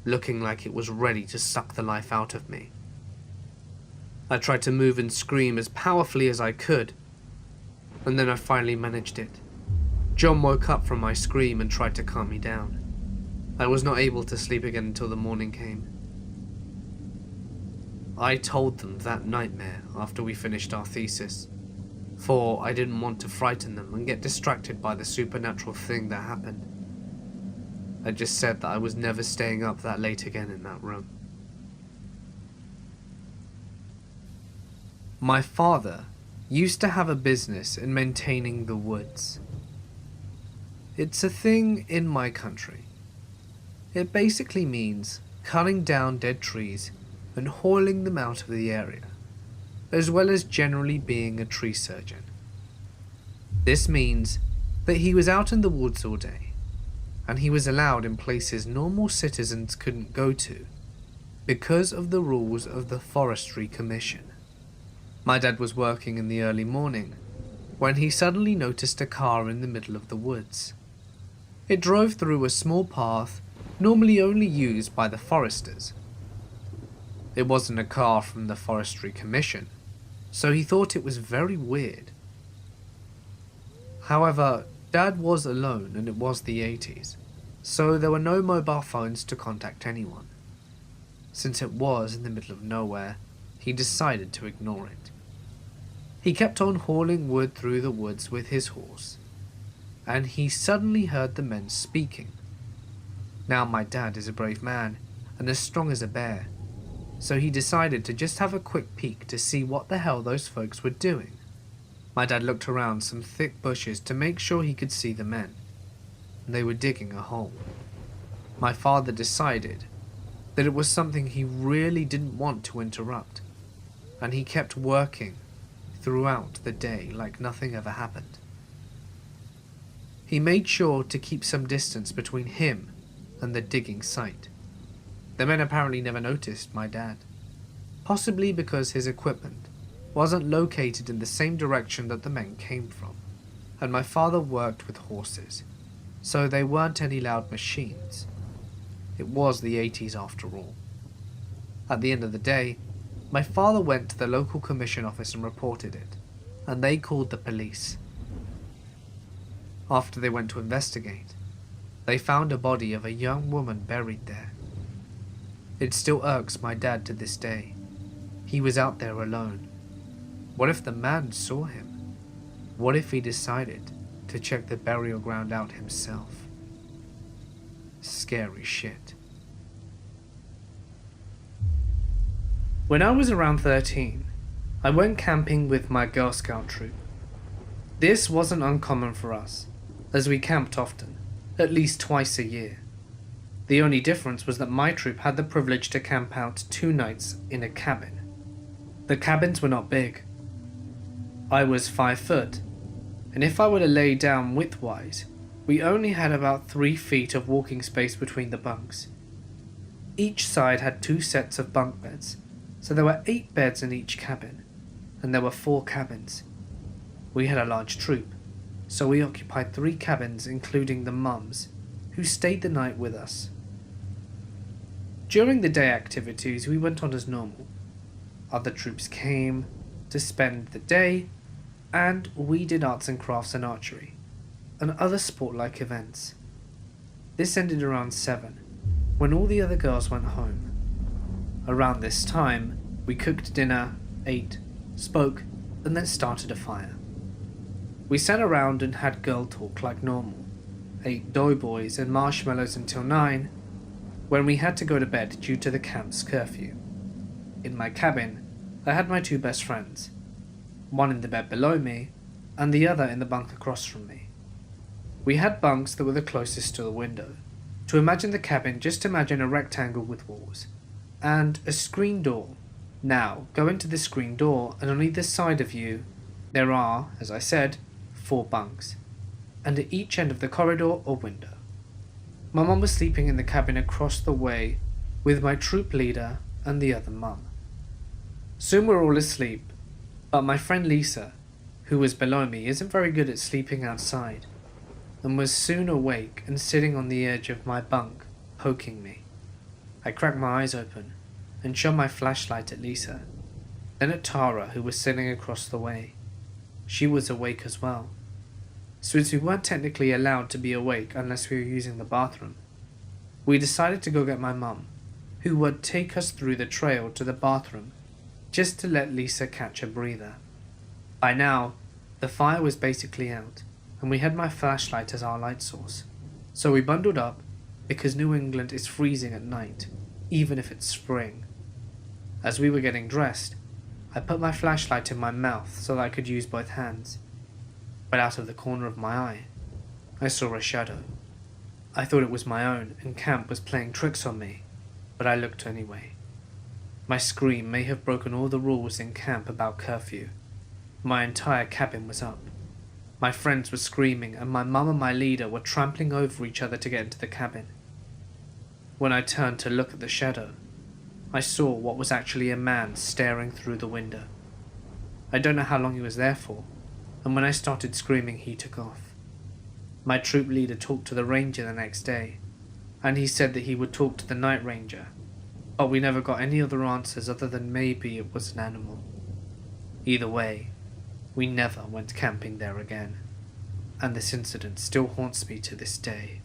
looking like it was ready to suck the life out of me. I tried to move and scream as powerfully as I could, and then I finally managed it. John woke up from my scream and tried to calm me down. I was not able to sleep again until the morning came. I told them that nightmare after we finished our thesis, for I didn't want to frighten them and get distracted by the supernatural thing that happened. I just said that I was never staying up that late again in that room. My father used to have a business in maintaining the woods. It's a thing in my country. It basically means cutting down dead trees and hauling them out of the area, as well as generally being a tree surgeon. This means that he was out in the woods all day, and he was allowed in places normal citizens couldn't go to because of the rules of the Forestry Commission. My dad was working in the early morning when he suddenly noticed a car in the middle of the woods. It drove through a small path normally only used by the foresters. It wasn't a car from the Forestry Commission, so he thought it was very weird. However, Dad was alone and it was the 80s, so there were no mobile phones to contact anyone. Since it was in the middle of nowhere, he decided to ignore it. He kept on hauling wood through the woods with his horse, and he suddenly heard the men speaking. Now my dad is a brave man and as strong as a bear, so he decided to just have a quick peek to see what the hell those folks were doing. My dad looked around some thick bushes to make sure he could see the men. They were digging a hole. My father decided that it was something he really didn't want to interrupt, and he kept working throughout the day like nothing ever happened. He made sure to keep some distance between him and the digging site. The men apparently never noticed my dad, possibly because his equipment wasn't located in the same direction that the men came from, and my father worked with horses, so they weren't any loud machines. It was the 80s after all. At the end of the day, my father went to the local commission office and reported it, and they called the police. After they went to investigate, they found a body of a young woman buried there. It still irks my dad to this day. He was out there alone. What if the man saw him? What if he decided to check the burial ground out himself? Scary shit. When I was around 13, I went camping with my Girl Scout troop. This wasn't uncommon for us, as we camped often, at least twice a year. The only difference was that my troop had the privilege to camp out 2 nights in a cabin. The cabins were not big. I was 5 foot, and if I were to lay down widthwise, we only had about 3 feet of walking space between the bunks. Each side had 2 sets of bunk beds, so there were 8 beds in each cabin, and there were 4 cabins. We had a large troop, so we occupied 3 cabins including the mums, who stayed the night with us. During the day activities we went on as normal. Other troops came to spend the day, and we did arts and crafts and archery, and other sport-like events. This ended around 7, when all the other girls went home. Around this time, we cooked dinner, ate, spoke, and then started a fire. We sat around and had girl talk like normal, ate doughboys and marshmallows until 9, when we had to go to bed due to the camp's curfew. In my cabin, I had my 2 best friends, one in the bed below me, and the other in the bunk across from me. We had bunks that were the closest to the window. To imagine the cabin, just imagine a rectangle with walls, and a screen door. Now, go into the screen door, and on either side of you, there are, as I said, 4 bunks, and at each end of the corridor or window. My mum was sleeping in the cabin across the way with my troop leader and the other mum. Soon we're all asleep, but my friend Lisa, who was below me, isn't very good at sleeping outside, and was soon awake and sitting on the edge of my bunk, poking me. I cracked my eyes open and shone my flashlight at Lisa, then at Tara, who was sitting across the way. She was awake as well. since we weren't technically allowed to be awake unless we were using the bathroom, we decided to go get my mum, who would take us through the trail to the bathroom just to let Lisa catch a breather. By now, the fire was basically out, and we had my flashlight as our light source, so we bundled up because New England is freezing at night, even if it's spring. As we were getting dressed, I put my flashlight in my mouth so that I could use both hands, but out of the corner of my eye, I saw a shadow. I thought it was my own and Camp was playing tricks on me, but I looked anyway. My scream may have broken all the rules in camp about curfew. My entire cabin was up. My friends were screaming and my mum and my leader were trampling over each other to get into the cabin. When I turned to look at the shadow, I saw what was actually a man staring through the window. I don't know how long he was there for, and when I started screaming he took off. My troop leader talked to the ranger the next day, and he said that he would talk to the night ranger, but we never got any other answers other than maybe it was an animal. Either way, we never went camping there again, and this incident still haunts me to this day.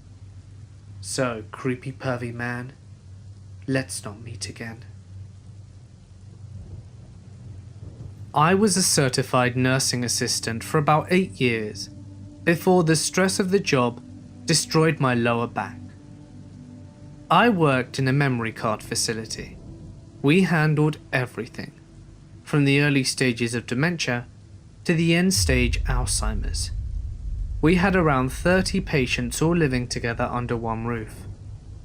So, creepy pervy man, let's not meet again. I was a certified nursing assistant for about 8 years before the stress of the job destroyed my lower back. I worked in a memory card facility. We handled everything, from the early stages of dementia to the end stage Alzheimer's. We had around 30 patients all living together under one roof,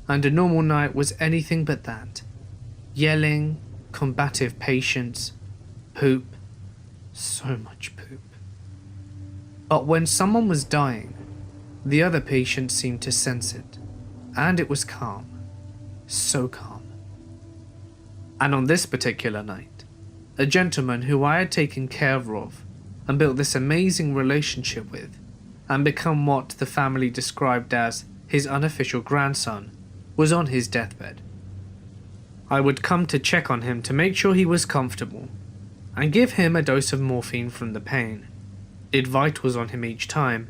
and a normal night was anything but that. Yelling, combative patients, poop, so much poop. But when someone was dying, the other patients seemed to sense it, and it was calm, so calm. And on this particular night, a gentleman who I had taken care of and built this amazing relationship with, and become what the family described as his unofficial grandson, was on his deathbed. I would come to check on him to make sure he was comfortable, and give him a dose of morphine from the pain. Did vitals on him each time,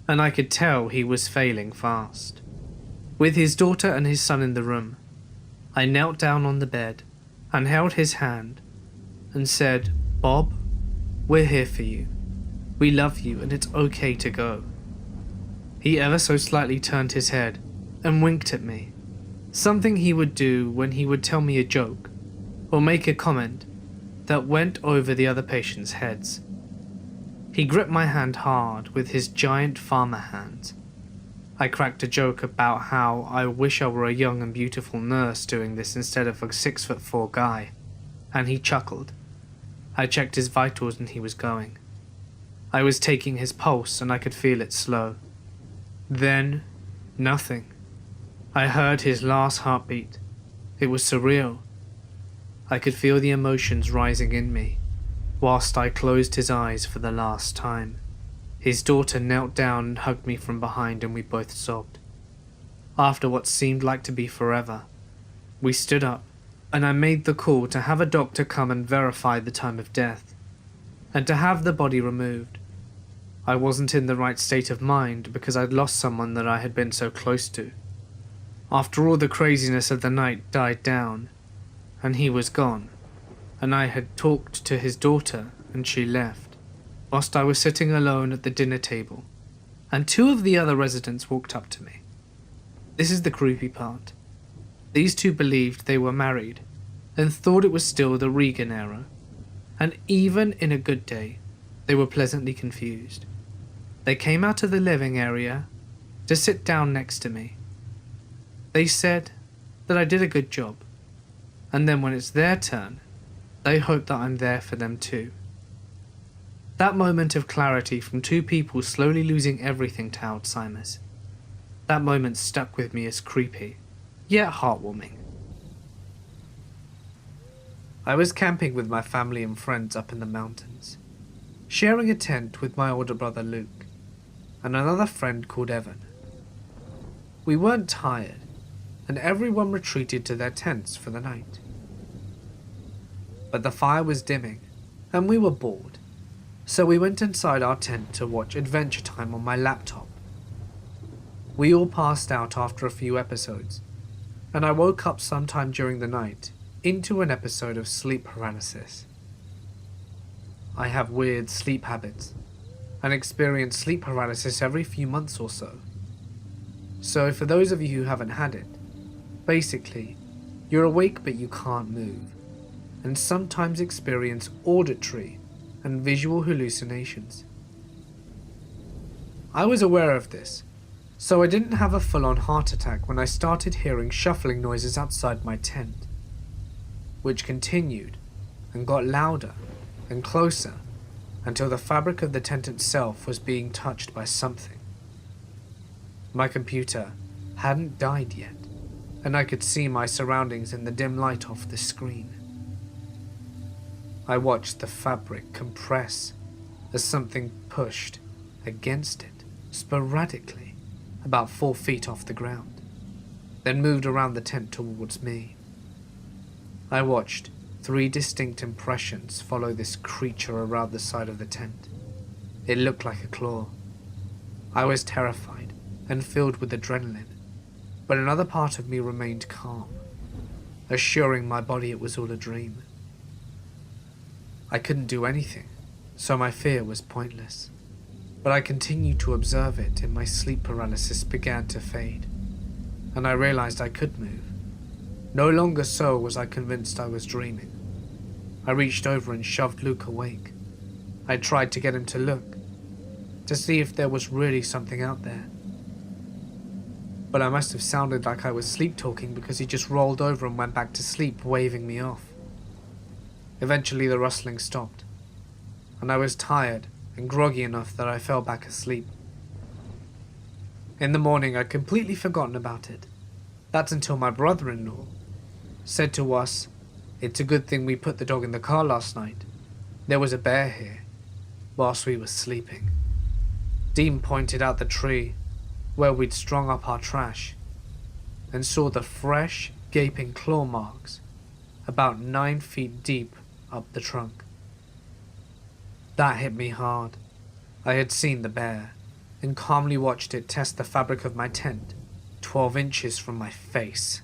and I could tell he was failing fast. With his daughter and his son in the room, I knelt down on the bed and held his hand and said, "Bob, we're here for you. We love you and it's okay to go." He ever so slightly turned his head and winked at me, something he would do when he would tell me a joke or make a comment that went over the other patients' heads. He gripped my hand hard with his giant farmer hands. I cracked a joke about how I wish I were a young and beautiful nurse doing this instead of a 6'4" guy, and he chuckled. I checked his vitals and he was going. I was taking his pulse and I could feel it slow. Then, nothing. I heard his last heartbeat. It was surreal. I could feel the emotions rising in me, whilst I closed his eyes for the last time. His daughter knelt down and hugged me from behind and we both sobbed. After what seemed like to be forever, we stood up and I made the call to have a doctor come and verify the time of death, and to have the body removed. I wasn't in the right state of mind because I'd lost someone that I had been so close to. After all the craziness of the night died down, and he was gone, and I had talked to his daughter and she left, whilst I was sitting alone at the dinner table, and 2 of the other residents walked up to me. This is the creepy part. These 2 believed they were married, and thought it was still the Reagan era, and even in a good day, they were pleasantly confused. They came out of the living area to sit down next to me. They said that I did a good job, and then when it's their turn, they hope that I'm there for them too. That moment of clarity from 2 people slowly losing everything to Alzheimer's. That moment stuck with me as creepy, yet heartwarming. I was camping with my family and friends up in the mountains, sharing a tent with my older brother Luke, and another friend called Evan. We weren't tired, and everyone retreated to their tents for the night. But the fire was dimming, and we were bored. So we went inside our tent to watch Adventure Time on my laptop. We all passed out after a few episodes, and I woke up sometime during the night into an episode of sleep paralysis. I have weird sleep habits and experience sleep paralysis every few months or so. So for those of you who haven't had it, basically, you're awake but you can't move, and sometimes experience auditory and visual hallucinations. I was aware of this, so I didn't have a full-on heart attack when I started hearing shuffling noises outside my tent, which continued and got louder and closer until the fabric of the tent itself was being touched by something. My computer hadn't died yet, and I could see my surroundings in the dim light off the screen. I watched the fabric compress as something pushed against it sporadically about 4 feet off the ground, then moved around the tent towards me. I watched 3 distinct impressions follow this creature around the side of the tent. It looked like a claw. I was terrified and filled with adrenaline, but another part of me remained calm, assuring my body it was all a dream. I couldn't do anything, so my fear was pointless, but I continued to observe it and my sleep paralysis began to fade, and I realized I could move. No longer so was I convinced I was dreaming. I reached over and shoved Luke awake. I tried to get him to look, to see if there was really something out there. But I must have sounded like I was sleep-talking because he just rolled over and went back to sleep, waving me off. Eventually the rustling stopped, and I was tired and groggy enough that I fell back asleep. In the morning I'd completely forgotten about it. That's until my brother-in-law said to us, "It's a good thing we put the dog in the car last night. There was a bear here," whilst we were sleeping. Dean pointed out the tree where we'd strung up our trash and saw the fresh, gaping claw marks about 9 feet deep up the trunk. That hit me hard. I had seen the bear and calmly watched it test the fabric of my tent 12 inches from my face.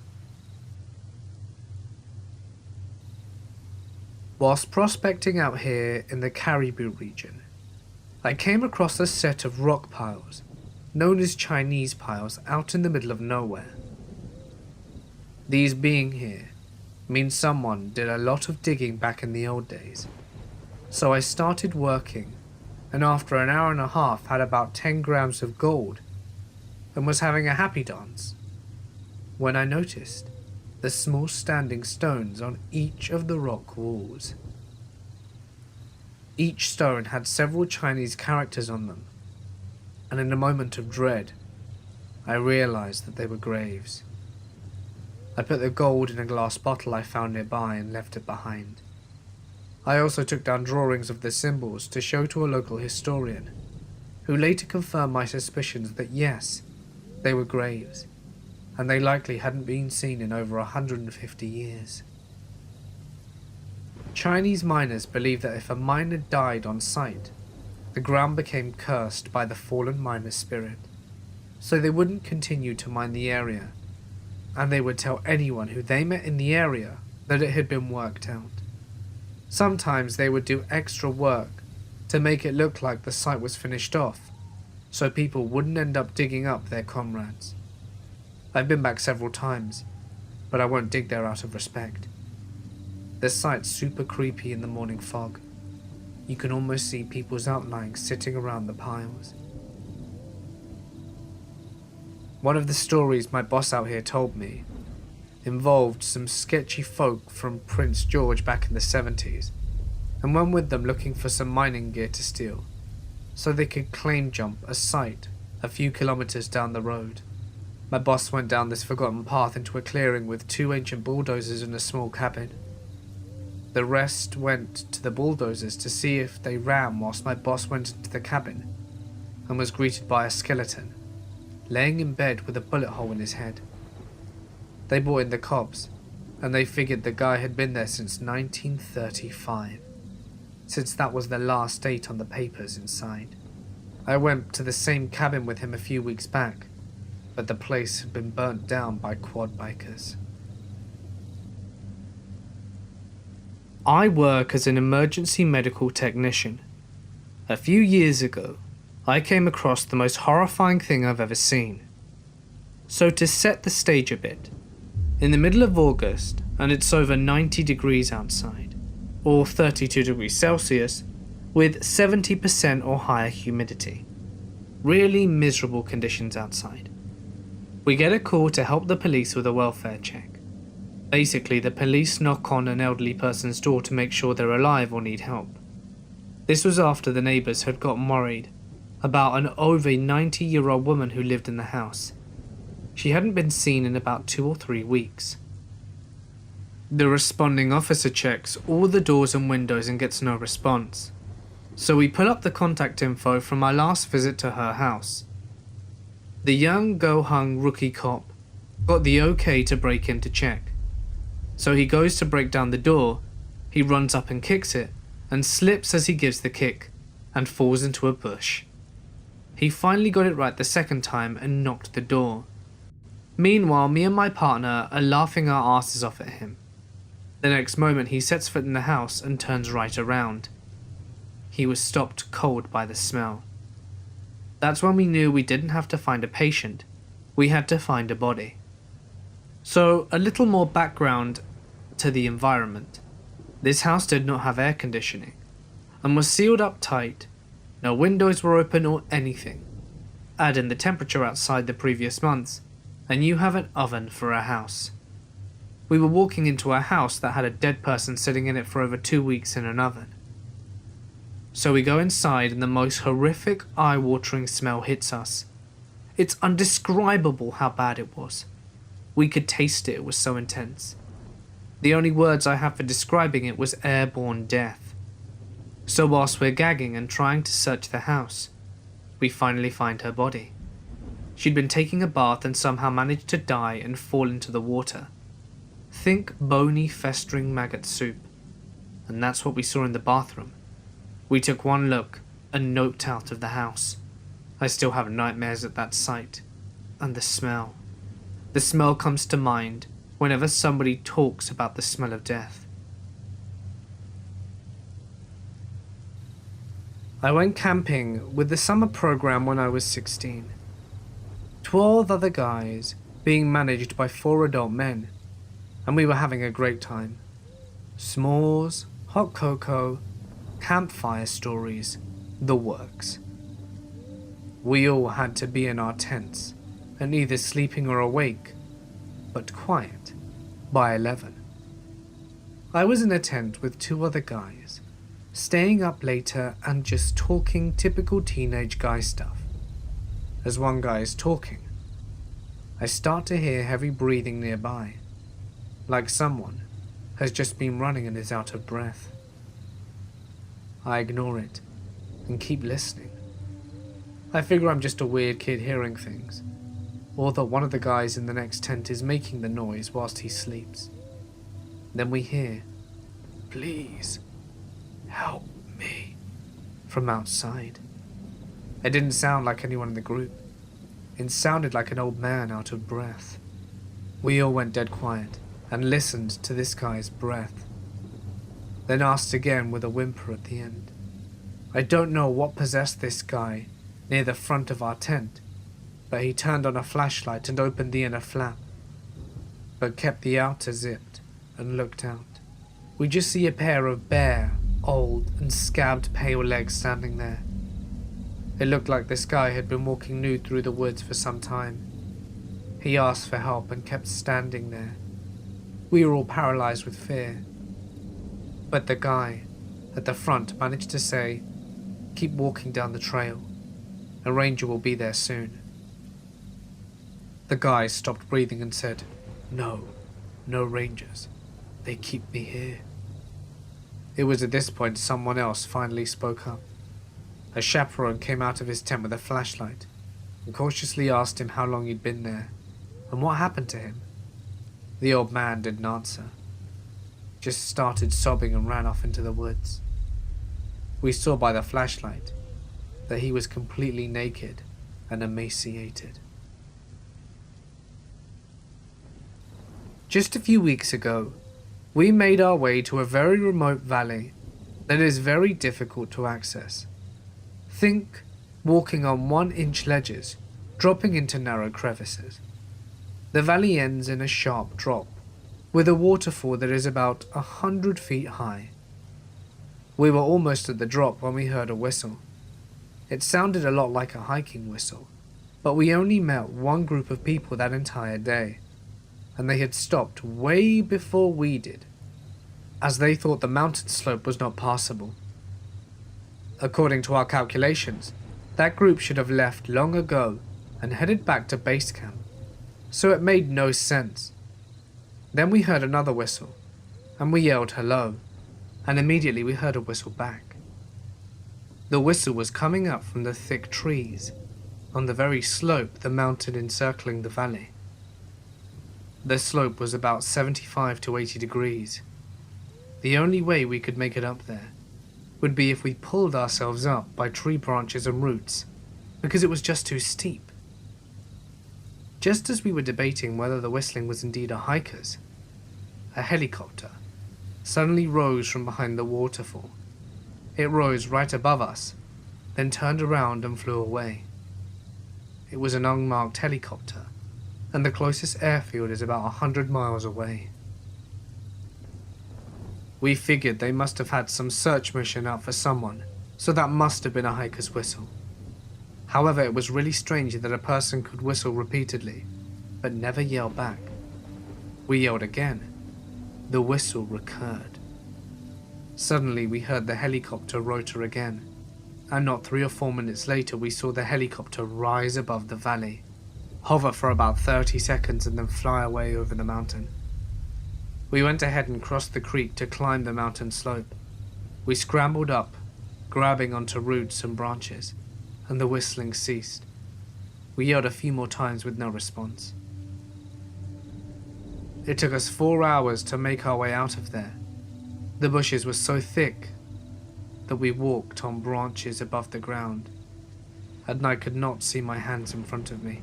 Whilst prospecting out here in the Caribou region, I came across a set of rock piles known as Chinese piles out in the middle of nowhere. These being here means someone did a lot of digging back in the old days. So I started working, and after an hour and a half had about 10 grams of gold and was having a happy dance when I noticed the small standing stones on each of the rock walls. Each stone had several Chinese characters on them, and in a moment of dread, I realized that they were graves. I put the gold in a glass bottle I found nearby and left it behind. I also took down drawings of the symbols to show to a local historian, who later confirmed my suspicions that yes, they were graves, and they likely hadn't been seen in over 150 years. Chinese miners believe that if a miner died on site, the ground became cursed by the fallen miner's spirit, so they wouldn't continue to mine the area, and they would tell anyone who they met in the area that it had been worked out. Sometimes they would do extra work to make it look like the site was finished off, so people wouldn't end up digging up their comrades. I've been back several times, but I won't dig there out of respect. The site's super creepy in the morning fog. You can almost see people's outlines sitting around the piles. One of the stories my boss out here told me involved some sketchy folk from Prince George back in the 70s, and went with them looking for some mining gear to steal, so they could claim jump a site a few kilometers down the road. My boss went down this forgotten path into a clearing with 2 ancient bulldozers and a small cabin. The rest went to the bulldozers to see if they ran whilst my boss went into the cabin and was greeted by a skeleton, laying in bed with a bullet hole in his head. They brought in the cops, and they figured the guy had been there since 1935. since that was the last date on the papers inside. I went to the same cabin with him a few weeks back, but the place had been burnt down by quad bikers. I work as an emergency medical technician. A few years ago, I came across the most horrifying thing I've ever seen. So to set the stage a bit, in the middle of August, and it's over 90 degrees outside, or 32 degrees Celsius, with 70% or higher humidity. Really miserable conditions outside. We get a call to help the police with a welfare check. Basically, the police knock on an elderly person's door to make sure they're alive or need help. This was after the neighbours had gotten worried about an over 90-year-old woman who lived in the house. She hadn't been seen in about 2 or 3 weeks. The responding officer checks all the doors and windows and gets no response. So we pull up the contact info from my last visit to her house. The young go-hung rookie cop got the okay to break in to check. So he goes to break down the door, he runs up and kicks it, and slips as he gives the kick, and falls into a bush. He finally got it right the second time and knocked the door. Meanwhile, me and my partner are laughing our asses off at him. The next moment he sets foot in the house and turns right around. He was stopped cold by the smell. That's when we knew we didn't have to find a patient, we had to find a body. So, a little more background to the environment. This house did not have air conditioning, and was sealed up tight. No windows were open or anything. Add in the temperature outside the previous months, and you have an oven for a house. We were walking into a house that had a dead person sitting in it for over 2 weeks in an oven. So we go inside and the most horrific, eye-watering smell hits us. It's undescribable how bad it was. We could taste it, it was so intense. The only words I have for describing it was airborne death. So whilst we're gagging and trying to search the house, we finally find her body. She'd been taking a bath and somehow managed to die and fall into the water. Think bony, festering maggot soup. And that's what we saw in the bathroom. We took one look and noped out of the house. I still have nightmares at that sight. And the smell. The smell comes to mind whenever somebody talks about the smell of death. I went camping with the summer program when I was 16. 12 other guys being managed by 4 adult men, and we were having a great time. S'mores, hot cocoa, campfire stories, the works. We all had to be in our tents, and either sleeping or awake, but quiet, by 11. I was in a tent with 2 other guys, staying up later and just talking typical teenage guy stuff. As one guy is talking, I start to hear heavy breathing nearby, like someone has just been running and is out of breath. I ignore it and keep listening. I figure I'm just a weird kid hearing things, or that one of the guys in the next tent is making the noise whilst he sleeps. Then we hear, "Please, help me," from outside. It didn't sound like anyone in the group. It sounded like an old man out of breath. We all went dead quiet and listened to this guy's breath, then asked again with a whimper at the end. I don't know what possessed this guy near the front of our tent, but he turned on a flashlight and opened the inner flap, but kept the outer zipped and looked out. We just see a pair of bare, old, and scabbed pale legs standing there. It looked like this guy had been walking nude through the woods for some time. He asked for help and kept standing there. We were all paralyzed with fear. But the guy at the front managed to say, "Keep walking down the trail. A ranger will be there soon." The guy stopped breathing and said, "No, no rangers. They keep me here." It was at this point someone else finally spoke up. A chaperone came out of his tent with a flashlight and cautiously asked him how long he'd been there and what happened to him. The old man didn't answer, just started sobbing and ran off into the woods. We saw by the flashlight that he was completely naked and emaciated. Just a few weeks ago, we made our way to a very remote valley that is very difficult to access. Think walking on 1-inch ledges, dropping into narrow crevices. The valley ends in a sharp drop, with a waterfall that is about 100 feet high. We were almost at the drop when we heard a whistle. It sounded a lot like a hiking whistle, but we only met one group of people that entire day, and they had stopped way before we did, as they thought the mountain slope was not passable. According to our calculations, that group should have left long ago and headed back to base camp, so it made no sense. Then we heard another whistle, and we yelled hello, and immediately we heard a whistle back. The whistle was coming up from the thick trees on the very slope the mountain encircling the valley. The slope was about 75 to 80 degrees. The only way we could make it up there would be if we pulled ourselves up by tree branches and roots, because it was just too steep. Just as we were debating whether the whistling was indeed a hiker's, a helicopter suddenly rose from behind the waterfall. It rose right above us, then turned around and flew away. It was an unmarked helicopter, and the closest airfield is about 100 miles away. We figured they must have had some search mission out for someone, so that must have been a hiker's whistle. However, it was really strange that a person could whistle repeatedly, but never yell back. We yelled again. The whistle recurred. Suddenly we heard the helicopter rotor again, and not 3 or 4 minutes later we saw the helicopter rise above the valley, hover for about 30 seconds and then fly away over the mountain. We went ahead and crossed the creek to climb the mountain slope. We scrambled up, grabbing onto roots and branches, and the whistling ceased. We yelled a few more times with no response. It took us 4 hours to make our way out of there. The bushes were so thick that we walked on branches above the ground, and I could not see my hands in front of me.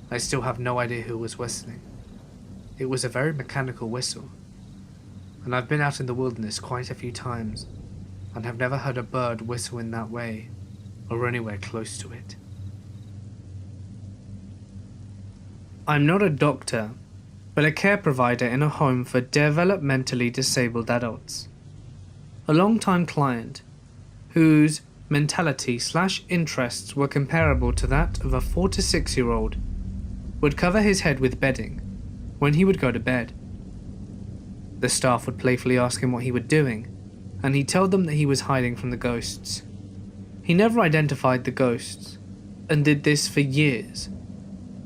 I still have no idea who was whistling. It was a very mechanical whistle, and I've been out in the wilderness quite a few times, and have never heard a bird whistle in that way, or anywhere close to it. I'm not a doctor, but a care provider in a home for developmentally disabled adults. A long-time client, whose mentality/interests were comparable to that of a 4 to 6-year-old, would cover his head with bedding when he would go to bed. The staff would playfully ask him what he was doing, and he told them that he was hiding from the ghosts. He never identified the ghosts, and did this for years,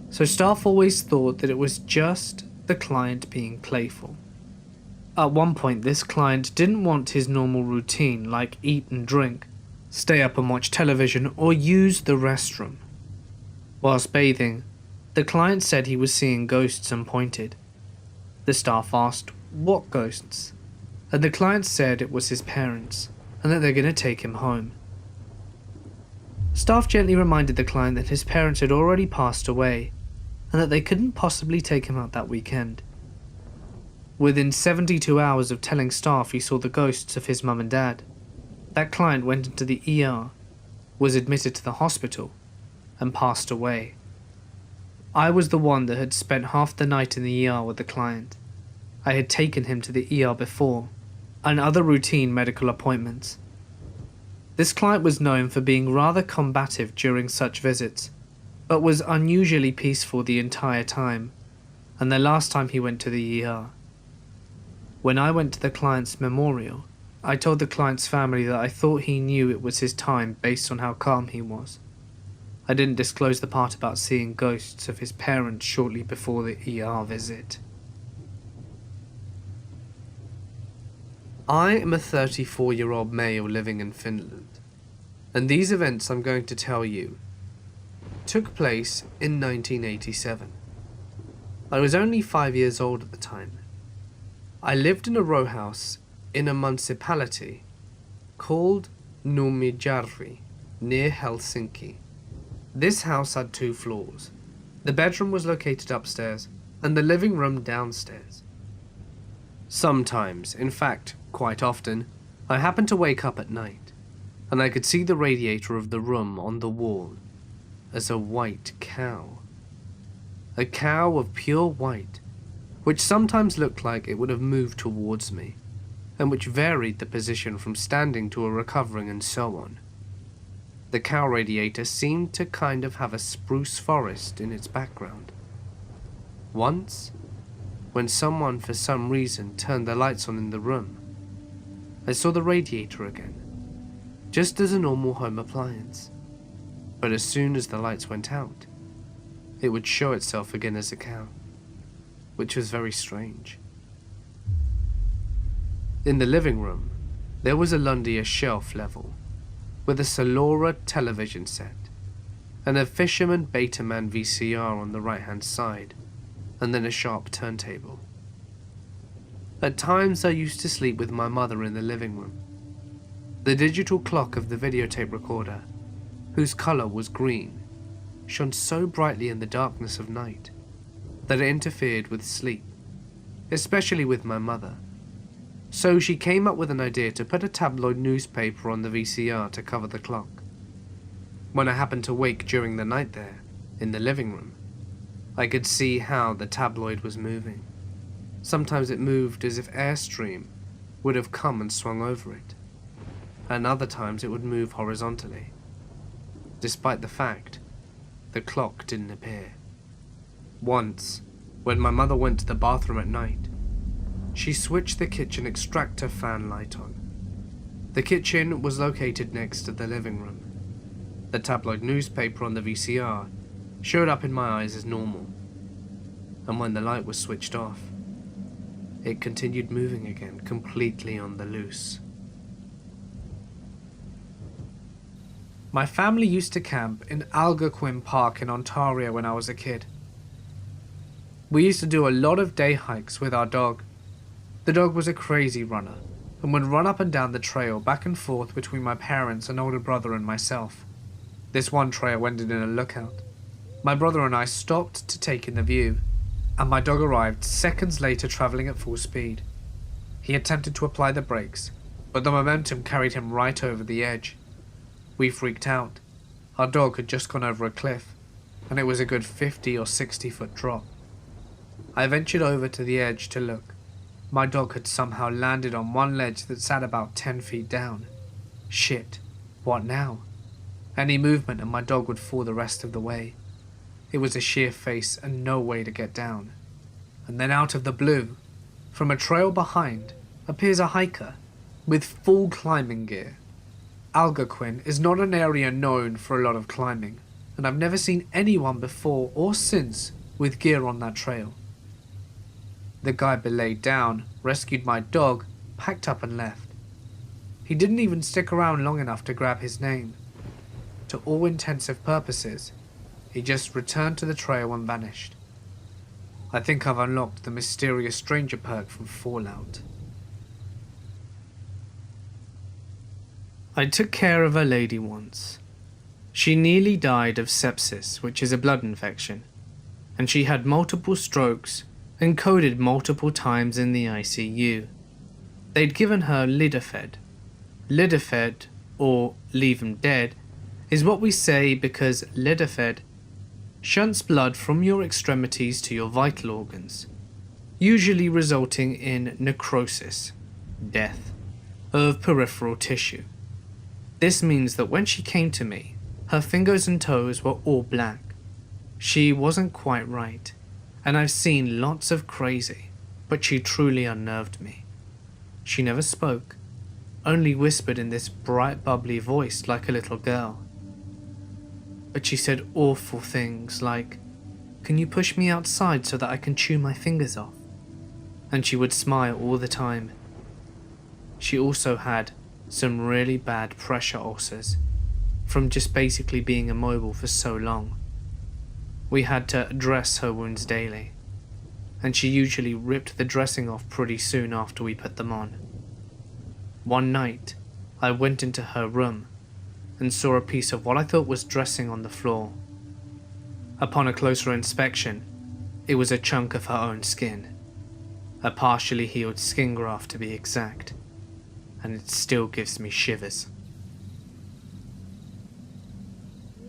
so staff always thought that it was just the client being playful. At one point, this client didn't want his normal routine like eat and drink, stay up and watch television, or use the restroom. Whilst bathing, the client said he was seeing ghosts and pointed. The staff asked, what ghosts? And the client said it was his parents, and that they're going to take him home. Staff gently reminded the client that his parents had already passed away, and that they couldn't possibly take him out that weekend. Within 72 hours of telling staff he saw the ghosts of his mum and dad, that client went into the ER, was admitted to the hospital, and passed away. I was the one that had spent half the night in the ER with the client. I had taken him to the ER before, and other routine medical appointments. This client was known for being rather combative during such visits, but was unusually peaceful the entire time, and the last time he went to the ER. When I went to the client's memorial, I told the client's family that I thought he knew it was his time based on how calm he was. I didn't disclose the part about seeing ghosts of his parents shortly before the ER visit. I am a 34-year-old male living in Finland, and these events I'm going to tell you took place in 1987. I was only 5 years old at the time. I lived in a row house in a municipality called Nurmijärvi, near Helsinki. This house had 2 floors. The bedroom was located upstairs, and the living room downstairs. Sometimes, in fact, quite often, I happened to wake up at night, and I could see the radiator of the room on the wall as a white cow. A cow of pure white, which sometimes looked like it would have moved towards me, and which varied the position from standing to a recovering and so on. The cow radiator seemed to kind of have a spruce forest in its background. Once, when someone for some reason turned the lights on in the room, I saw the radiator again, just as a normal home appliance. But as soon as the lights went out, it would show itself again as a cow, which was very strange. In the living room, there was a Lundia shelf level, with a Salora television set, and a Fisherman Betaman VCR on the right-hand side, and then a Sharp turntable. At times I used to sleep with my mother in the living room. The digital clock of the videotape recorder, whose colour was green, shone so brightly in the darkness of night that it interfered with sleep, especially with my mother. So she came up with an idea to put a tabloid newspaper on the VCR to cover the clock. When I happened to wake during the night there, in the living room, I could see how the tabloid was moving. Sometimes it moved as if airstream would have come and swung over it, and other times it would move horizontally. Despite the fact, the clock didn't appear. Once, when my mother went to the bathroom at night, she switched the kitchen extractor fan light on. The kitchen was located next to the living room. The tabloid newspaper on the VCR showed up in my eyes as normal, and when the light was switched off, it continued moving again, completely on the loose. My family used to camp in Algonquin Park in Ontario when I was a kid. We used to do a lot of day hikes with our dog. The dog was a crazy runner, and would run up and down the trail back and forth between my parents and older brother and myself. This one trail ended in a lookout. My brother and I stopped to take in the view, and my dog arrived seconds later travelling at full speed. He attempted to apply the brakes, but the momentum carried him right over the edge. We freaked out. Our dog had just gone over a cliff, and it was a good 50 or 60 foot drop. I ventured over to the edge to look. My dog had somehow landed on one ledge that sat about 10 feet down. Shit, what now? Any movement and my dog would fall the rest of the way. It was a sheer face and no way to get down. And then out of the blue, from a trail behind, appears a hiker with full climbing gear. Algonquin is not an area known for a lot of climbing, and I've never seen anyone before or since with gear on that trail. The guy belayed down, rescued my dog, packed up and left. He didn't even stick around long enough to grab his name. To all intensive purposes, he just returned to the trail and vanished. I think I've unlocked the mysterious stranger perk from Fallout. I took care of a lady once. She nearly died of sepsis, which is a blood infection, and she had multiple strokes and coded multiple times in the ICU. They'd given her Lidafed. Lidafed, or leave 'em dead, is what we say because Lidafed shunts blood from your extremities to your vital organs, usually resulting in necrosis, death, of peripheral tissue. This means that when she came to me, her fingers and toes were all black. She wasn't quite right, and I've seen lots of crazy, but she truly unnerved me. She never spoke, only whispered in this bright bubbly voice like a little girl. But she said awful things like, "Can you push me outside so that I can chew my fingers off?" And she would smile all the time. She also had some really bad pressure ulcers from just basically being immobile for so long. We had to dress her wounds daily, and she usually ripped the dressing off pretty soon after we put them on. One night, I went into her room and saw a piece of what I thought was dressing on the floor. Upon a closer inspection, it was a chunk of her own skin, a partially healed skin graft to be exact, and it still gives me shivers.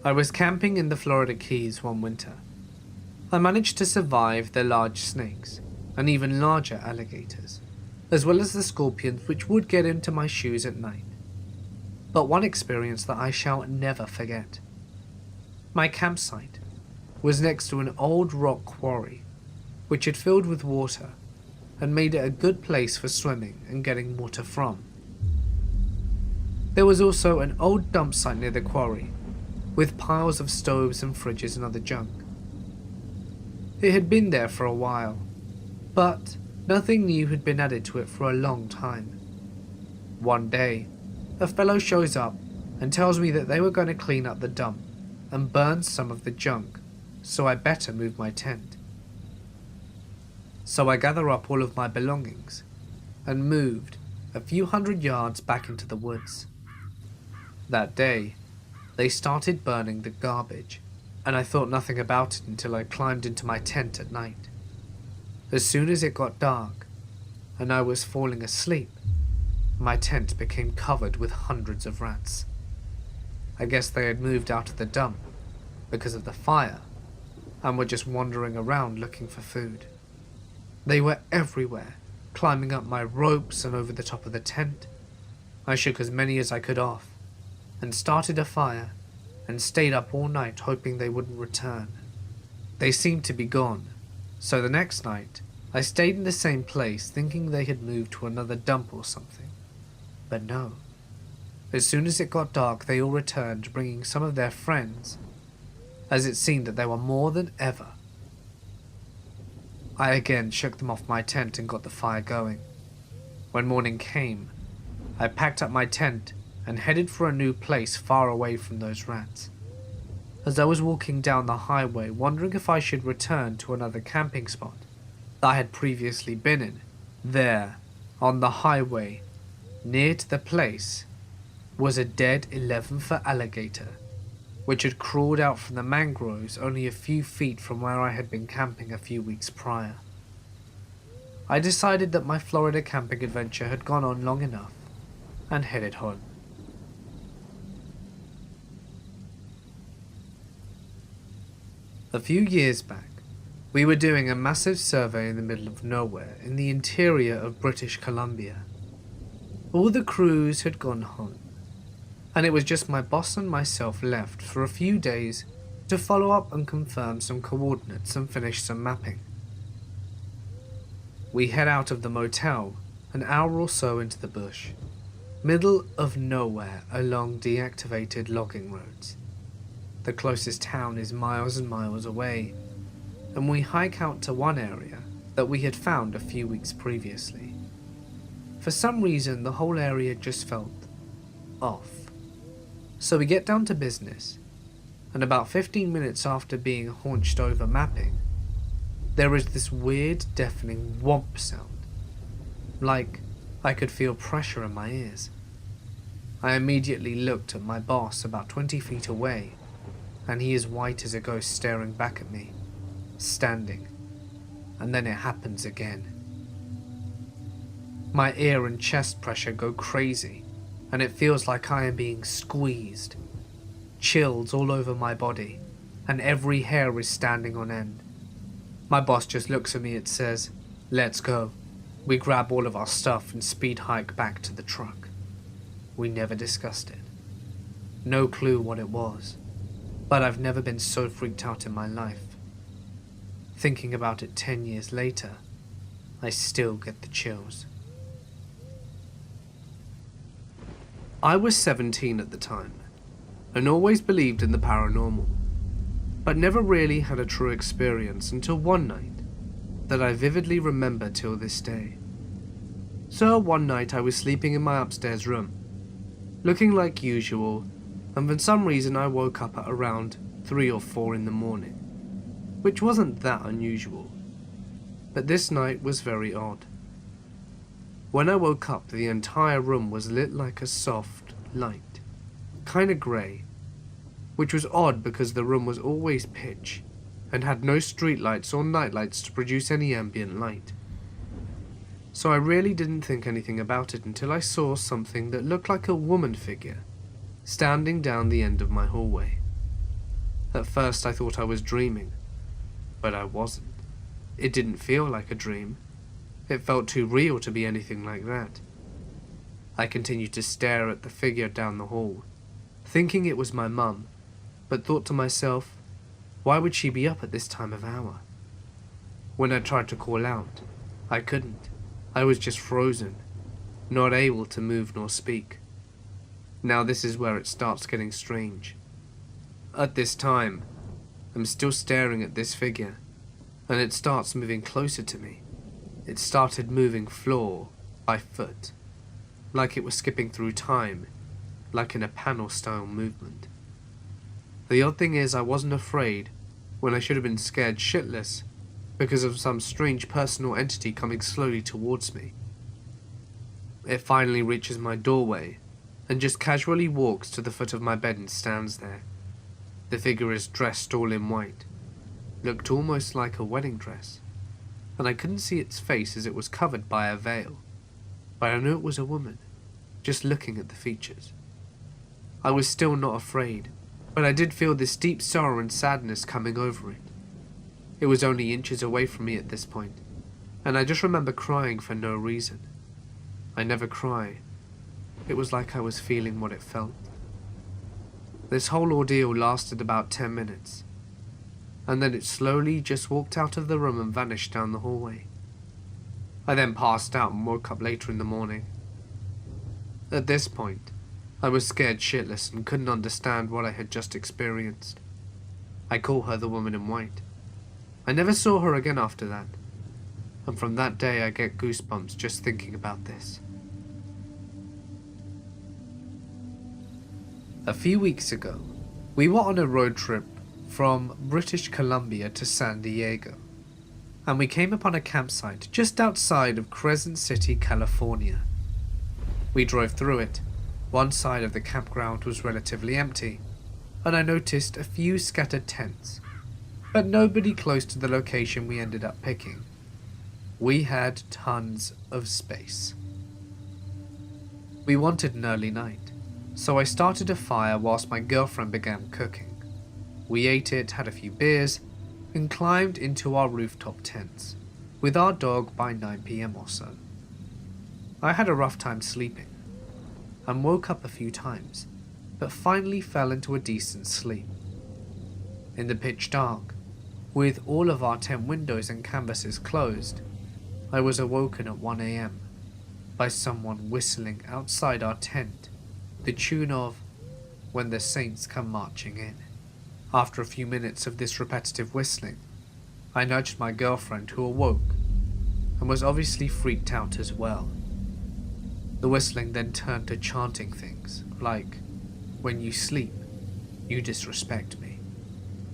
I was camping in the Florida Keys one winter. I managed to survive the large snakes and even larger alligators, as well as the scorpions which would get into my shoes at night. But one experience that I shall never forget. My campsite was next to an old rock quarry which had filled with water and made it a good place for swimming and getting water from. There was also an old dump site near the quarry with piles of stoves and fridges and other junk. It had been there for a while, but nothing new had been added to it for a long time. One day, a fellow shows up and tells me that they were going to clean up the dump and burn some of the junk, so I better move my tent. So I gather up all of my belongings and moved a few hundred yards back into the woods. That day, they started burning the garbage, and I thought nothing about it until I climbed into my tent at night. As soon as it got dark, and I was falling asleep, my tent became covered with hundreds of rats. I guess they had moved out of the dump because of the fire, and were just wandering around looking for food. They were everywhere, climbing up my ropes and over the top of the tent. I shook as many as I could off, and started a fire, and stayed up all night hoping they wouldn't return. They seemed to be gone, so the next night I stayed in the same place thinking they had moved to another dump or something. But no. As soon as it got dark, they all returned, bringing some of their friends, as it seemed that they were more than ever. I again shook them off my tent and got the fire going. When morning came, I packed up my tent and headed for a new place far away from those rats. As I was walking down the highway, wondering if I should return to another camping spot that I had previously been in, there, on the highway, near to the place, was a dead 11-foot alligator, which had crawled out from the mangroves only a few feet from where I had been camping a few weeks prior. I decided that my Florida camping adventure had gone on long enough, and headed home. A few years back, we were doing a massive survey in the middle of nowhere in the interior of British Columbia. All the crews had gone home, and it was just my boss and myself left for a few days to follow up and confirm some coordinates and finish some mapping. We head out of the motel an hour or so into the bush, middle of nowhere along deactivated logging roads. The closest town is miles and miles away, and we hike out to one area that we had found a few weeks previously. For some reason, the whole area just felt off. So we get down to business, and about 15 minutes after being haunched over mapping, there is this weird deafening whomp sound, like I could feel pressure in my ears. I immediately looked at my boss about 20 feet away, and he is white as a ghost staring back at me, standing, and then it happens again. My ear and chest pressure go crazy, and it feels like I am being squeezed. Chills all over my body, and every hair is standing on end. My boss just looks at me and says, "Let's go." We grab all of our stuff and speed hike back to the truck. We never discussed it. No clue what it was, but I've never been so freaked out in my life. Thinking about it 10 years later, I still get the chills. I was 17 at the time, and always believed in the paranormal, but never really had a true experience until one night that I vividly remember till this day. So one night I was sleeping in my upstairs room, looking like usual, and for some reason I woke up at around 3 or 4 in the morning, which wasn't that unusual, but this night was very odd. When I woke up, the entire room was lit like a soft light, kinda grey, which was odd because the room was always pitch and had no streetlights or nightlights to produce any ambient light. So I really didn't think anything about it until I saw something that looked like a woman figure standing down the end of my hallway. At first I thought I was dreaming, but I wasn't. It didn't feel like a dream. It felt too real to be anything like that. I continued to stare at the figure down the hall, thinking it was my mum, but thought to myself, why would she be up at this time of hour? When I tried to call out, I couldn't. I was just frozen, not able to move nor speak. Now this is where it starts getting strange. At this time, I'm still staring at this figure, and it starts moving closer to me. It started moving floor by foot, like it was skipping through time, like in a panel-style movement. The odd thing is I wasn't afraid when I should have been scared shitless because of some strange personal entity coming slowly towards me. It finally reaches my doorway and just casually walks to the foot of my bed and stands there. The figure is dressed all in white, looked almost like a wedding dress, and I couldn't see its face as it was covered by a veil, but I knew it was a woman, just looking at the features. I was still not afraid, but I did feel this deep sorrow and sadness coming over it. It was only inches away from me at this point, and I just remember crying for no reason. I never cry. It was like I was feeling what it felt. This whole ordeal lasted about 10 minutes, and then it slowly just walked out of the room and vanished down the hallway. I then passed out and woke up later in the morning. At this point, I was scared shitless and couldn't understand what I had just experienced. I call her the woman in white. I never saw her again after that, and from that day I get goosebumps just thinking about this. A few weeks ago, we were on a road trip from British Columbia to San Diego, and we came upon a campsite just outside of Crescent City, California. We drove through it. One side of the campground was relatively empty, and I noticed a few scattered tents, but nobody close to the location we ended up picking. We had tons of space. We wanted an early night, so I started a fire whilst my girlfriend began cooking. We ate it, had a few beers, and climbed into our rooftop tents, with our dog by 9 PM or so. I had a rough time sleeping, and woke up a few times, but finally fell into a decent sleep. In the pitch dark, with all of our tent windows and canvases closed, I was awoken at 1 AM by someone whistling outside our tent, the tune of When the Saints Come Marching In. After a few minutes of this repetitive whistling, I nudged my girlfriend, who awoke and was obviously freaked out as well. The whistling then turned to chanting things like, when you sleep, you disrespect me.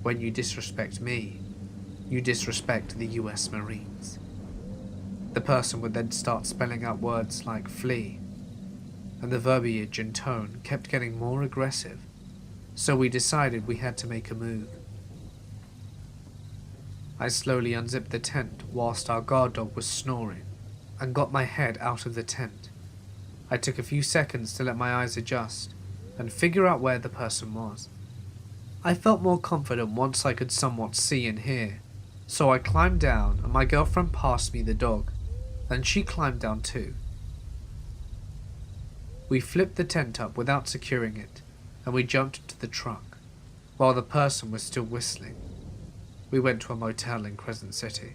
When you disrespect me, you disrespect the US Marines. The person would then start spelling out words like flee, and the verbiage and tone kept getting more aggressive, so we decided we had to make a move. I slowly unzipped the tent whilst our guard dog was snoring, and got my head out of the tent. I took a few seconds to let my eyes adjust and figure out where the person was. I felt more confident once I could somewhat see and hear, so I climbed down and my girlfriend passed me the dog, and she climbed down too. We flipped the tent up without securing it, and we jumped into the truck, while the person was still whistling. We went to a motel in Crescent City.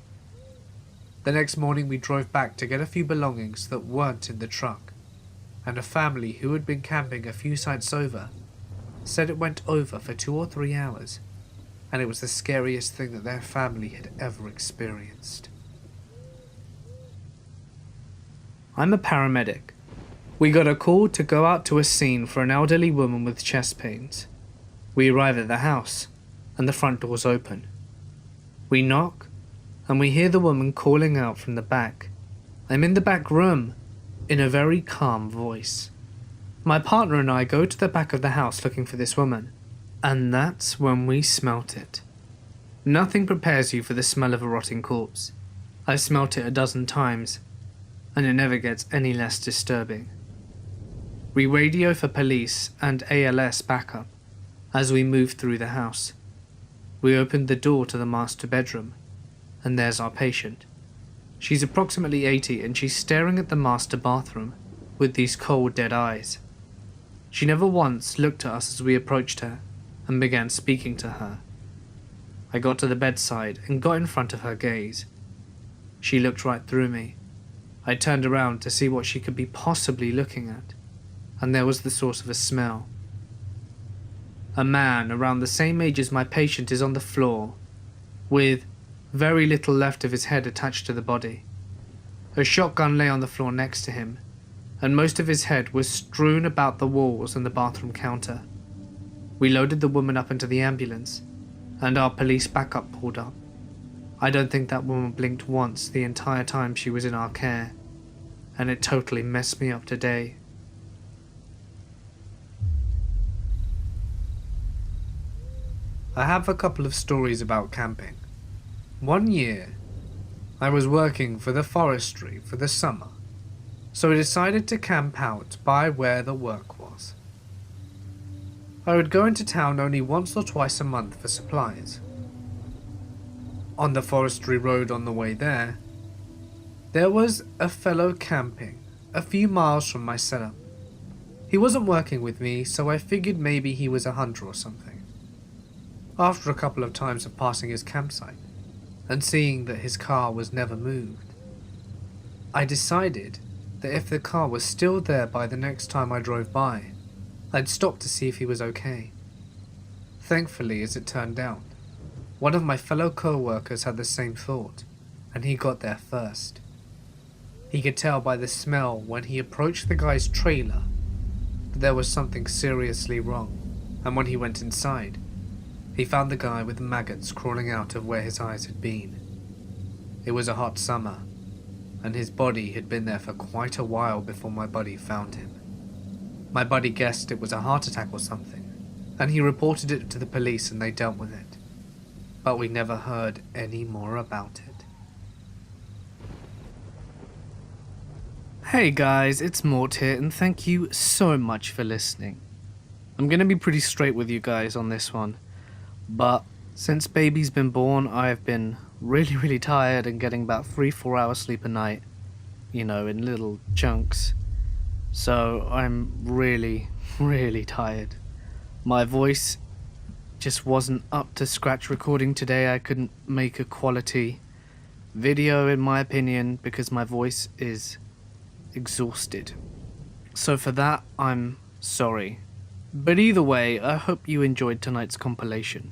The next morning we drove back to get a few belongings that weren't in the truck, and a family who had been camping a few sites over said it went over for 2 or 3 hours, and it was the scariest thing that their family had ever experienced. I'm a paramedic. We got a call to go out to a scene for an elderly woman with chest pains. We arrive at the house, and the front door's open. We knock, and we hear the woman calling out from the back, "I'm in the back room." in a very calm voice. My partner and I go to the back of the house looking for this woman, and that's when we smelt it. Nothing prepares you for the smell of a rotting corpse. I've smelt it a dozen times, and it never gets any less disturbing. We radio for police and ALS backup as we move through the house. We opened the door to the master bedroom, and there's our patient. She's approximately 80 and she's staring at the master bathroom with these cold dead eyes. She never once looked at us as we approached her and began speaking to her. I got to the bedside and got in front of her gaze. She looked right through me. I turned around to see what she could be possibly looking at, and there was the source of a smell. A man around the same age as my patient is on the floor, with very little left of his head attached to the body. A shotgun lay on the floor next to him, and most of his head was strewn about the walls and the bathroom counter. We loaded the woman up into the ambulance, and our police backup pulled up. I don't think that woman blinked once the entire time she was in our care, and it totally messed me up today. I have a couple of stories about camping. One year, I was working for the forestry for the summer, so I decided to camp out by where the work was. I would go into town only once or twice a month for supplies. On the forestry road on the way there was a fellow camping a few miles from my setup. He wasn't working with me, so I figured maybe he was a hunter or something. After a couple of times of passing his campsite, and seeing that his car was never moved, I decided that if the car was still there by the next time I drove by, I'd stop to see if he was okay. Thankfully, as it turned out, one of my fellow co-workers had the same thought, and he got there first. He could tell by the smell when he approached the guy's trailer that there was something seriously wrong, and when he went inside, he found the guy with maggots crawling out of where his eyes had been. It was a hot summer, and his body had been there for quite a while before my buddy found him. My buddy guessed it was a heart attack or something, and he reported it to the police and they dealt with it. But we never heard any more about it. Hey guys, it's Mort here, and thank you so much for listening. I'm gonna be pretty straight with you guys on this one. But since baby's been born, I've been really tired and getting about 3-4 hours sleep a night, in little chunks. So I'm really tired. My voice just wasn't up to scratch recording today. I couldn't make a quality video in my opinion because my voice is exhausted. So for that, I'm sorry. But either way, I hope you enjoyed tonight's compilation.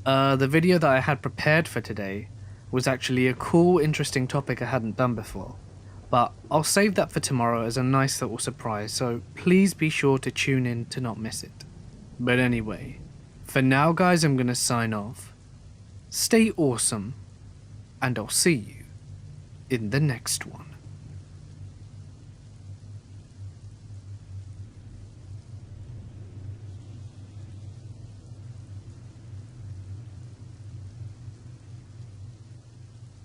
The video that I had prepared for today was actually a cool, interesting topic I hadn't done before. But I'll save that for tomorrow as a nice little surprise, so please be sure to tune in to not miss it. But anyway, for now guys, I'm gonna sign off. Stay awesome, and I'll see you in the next one.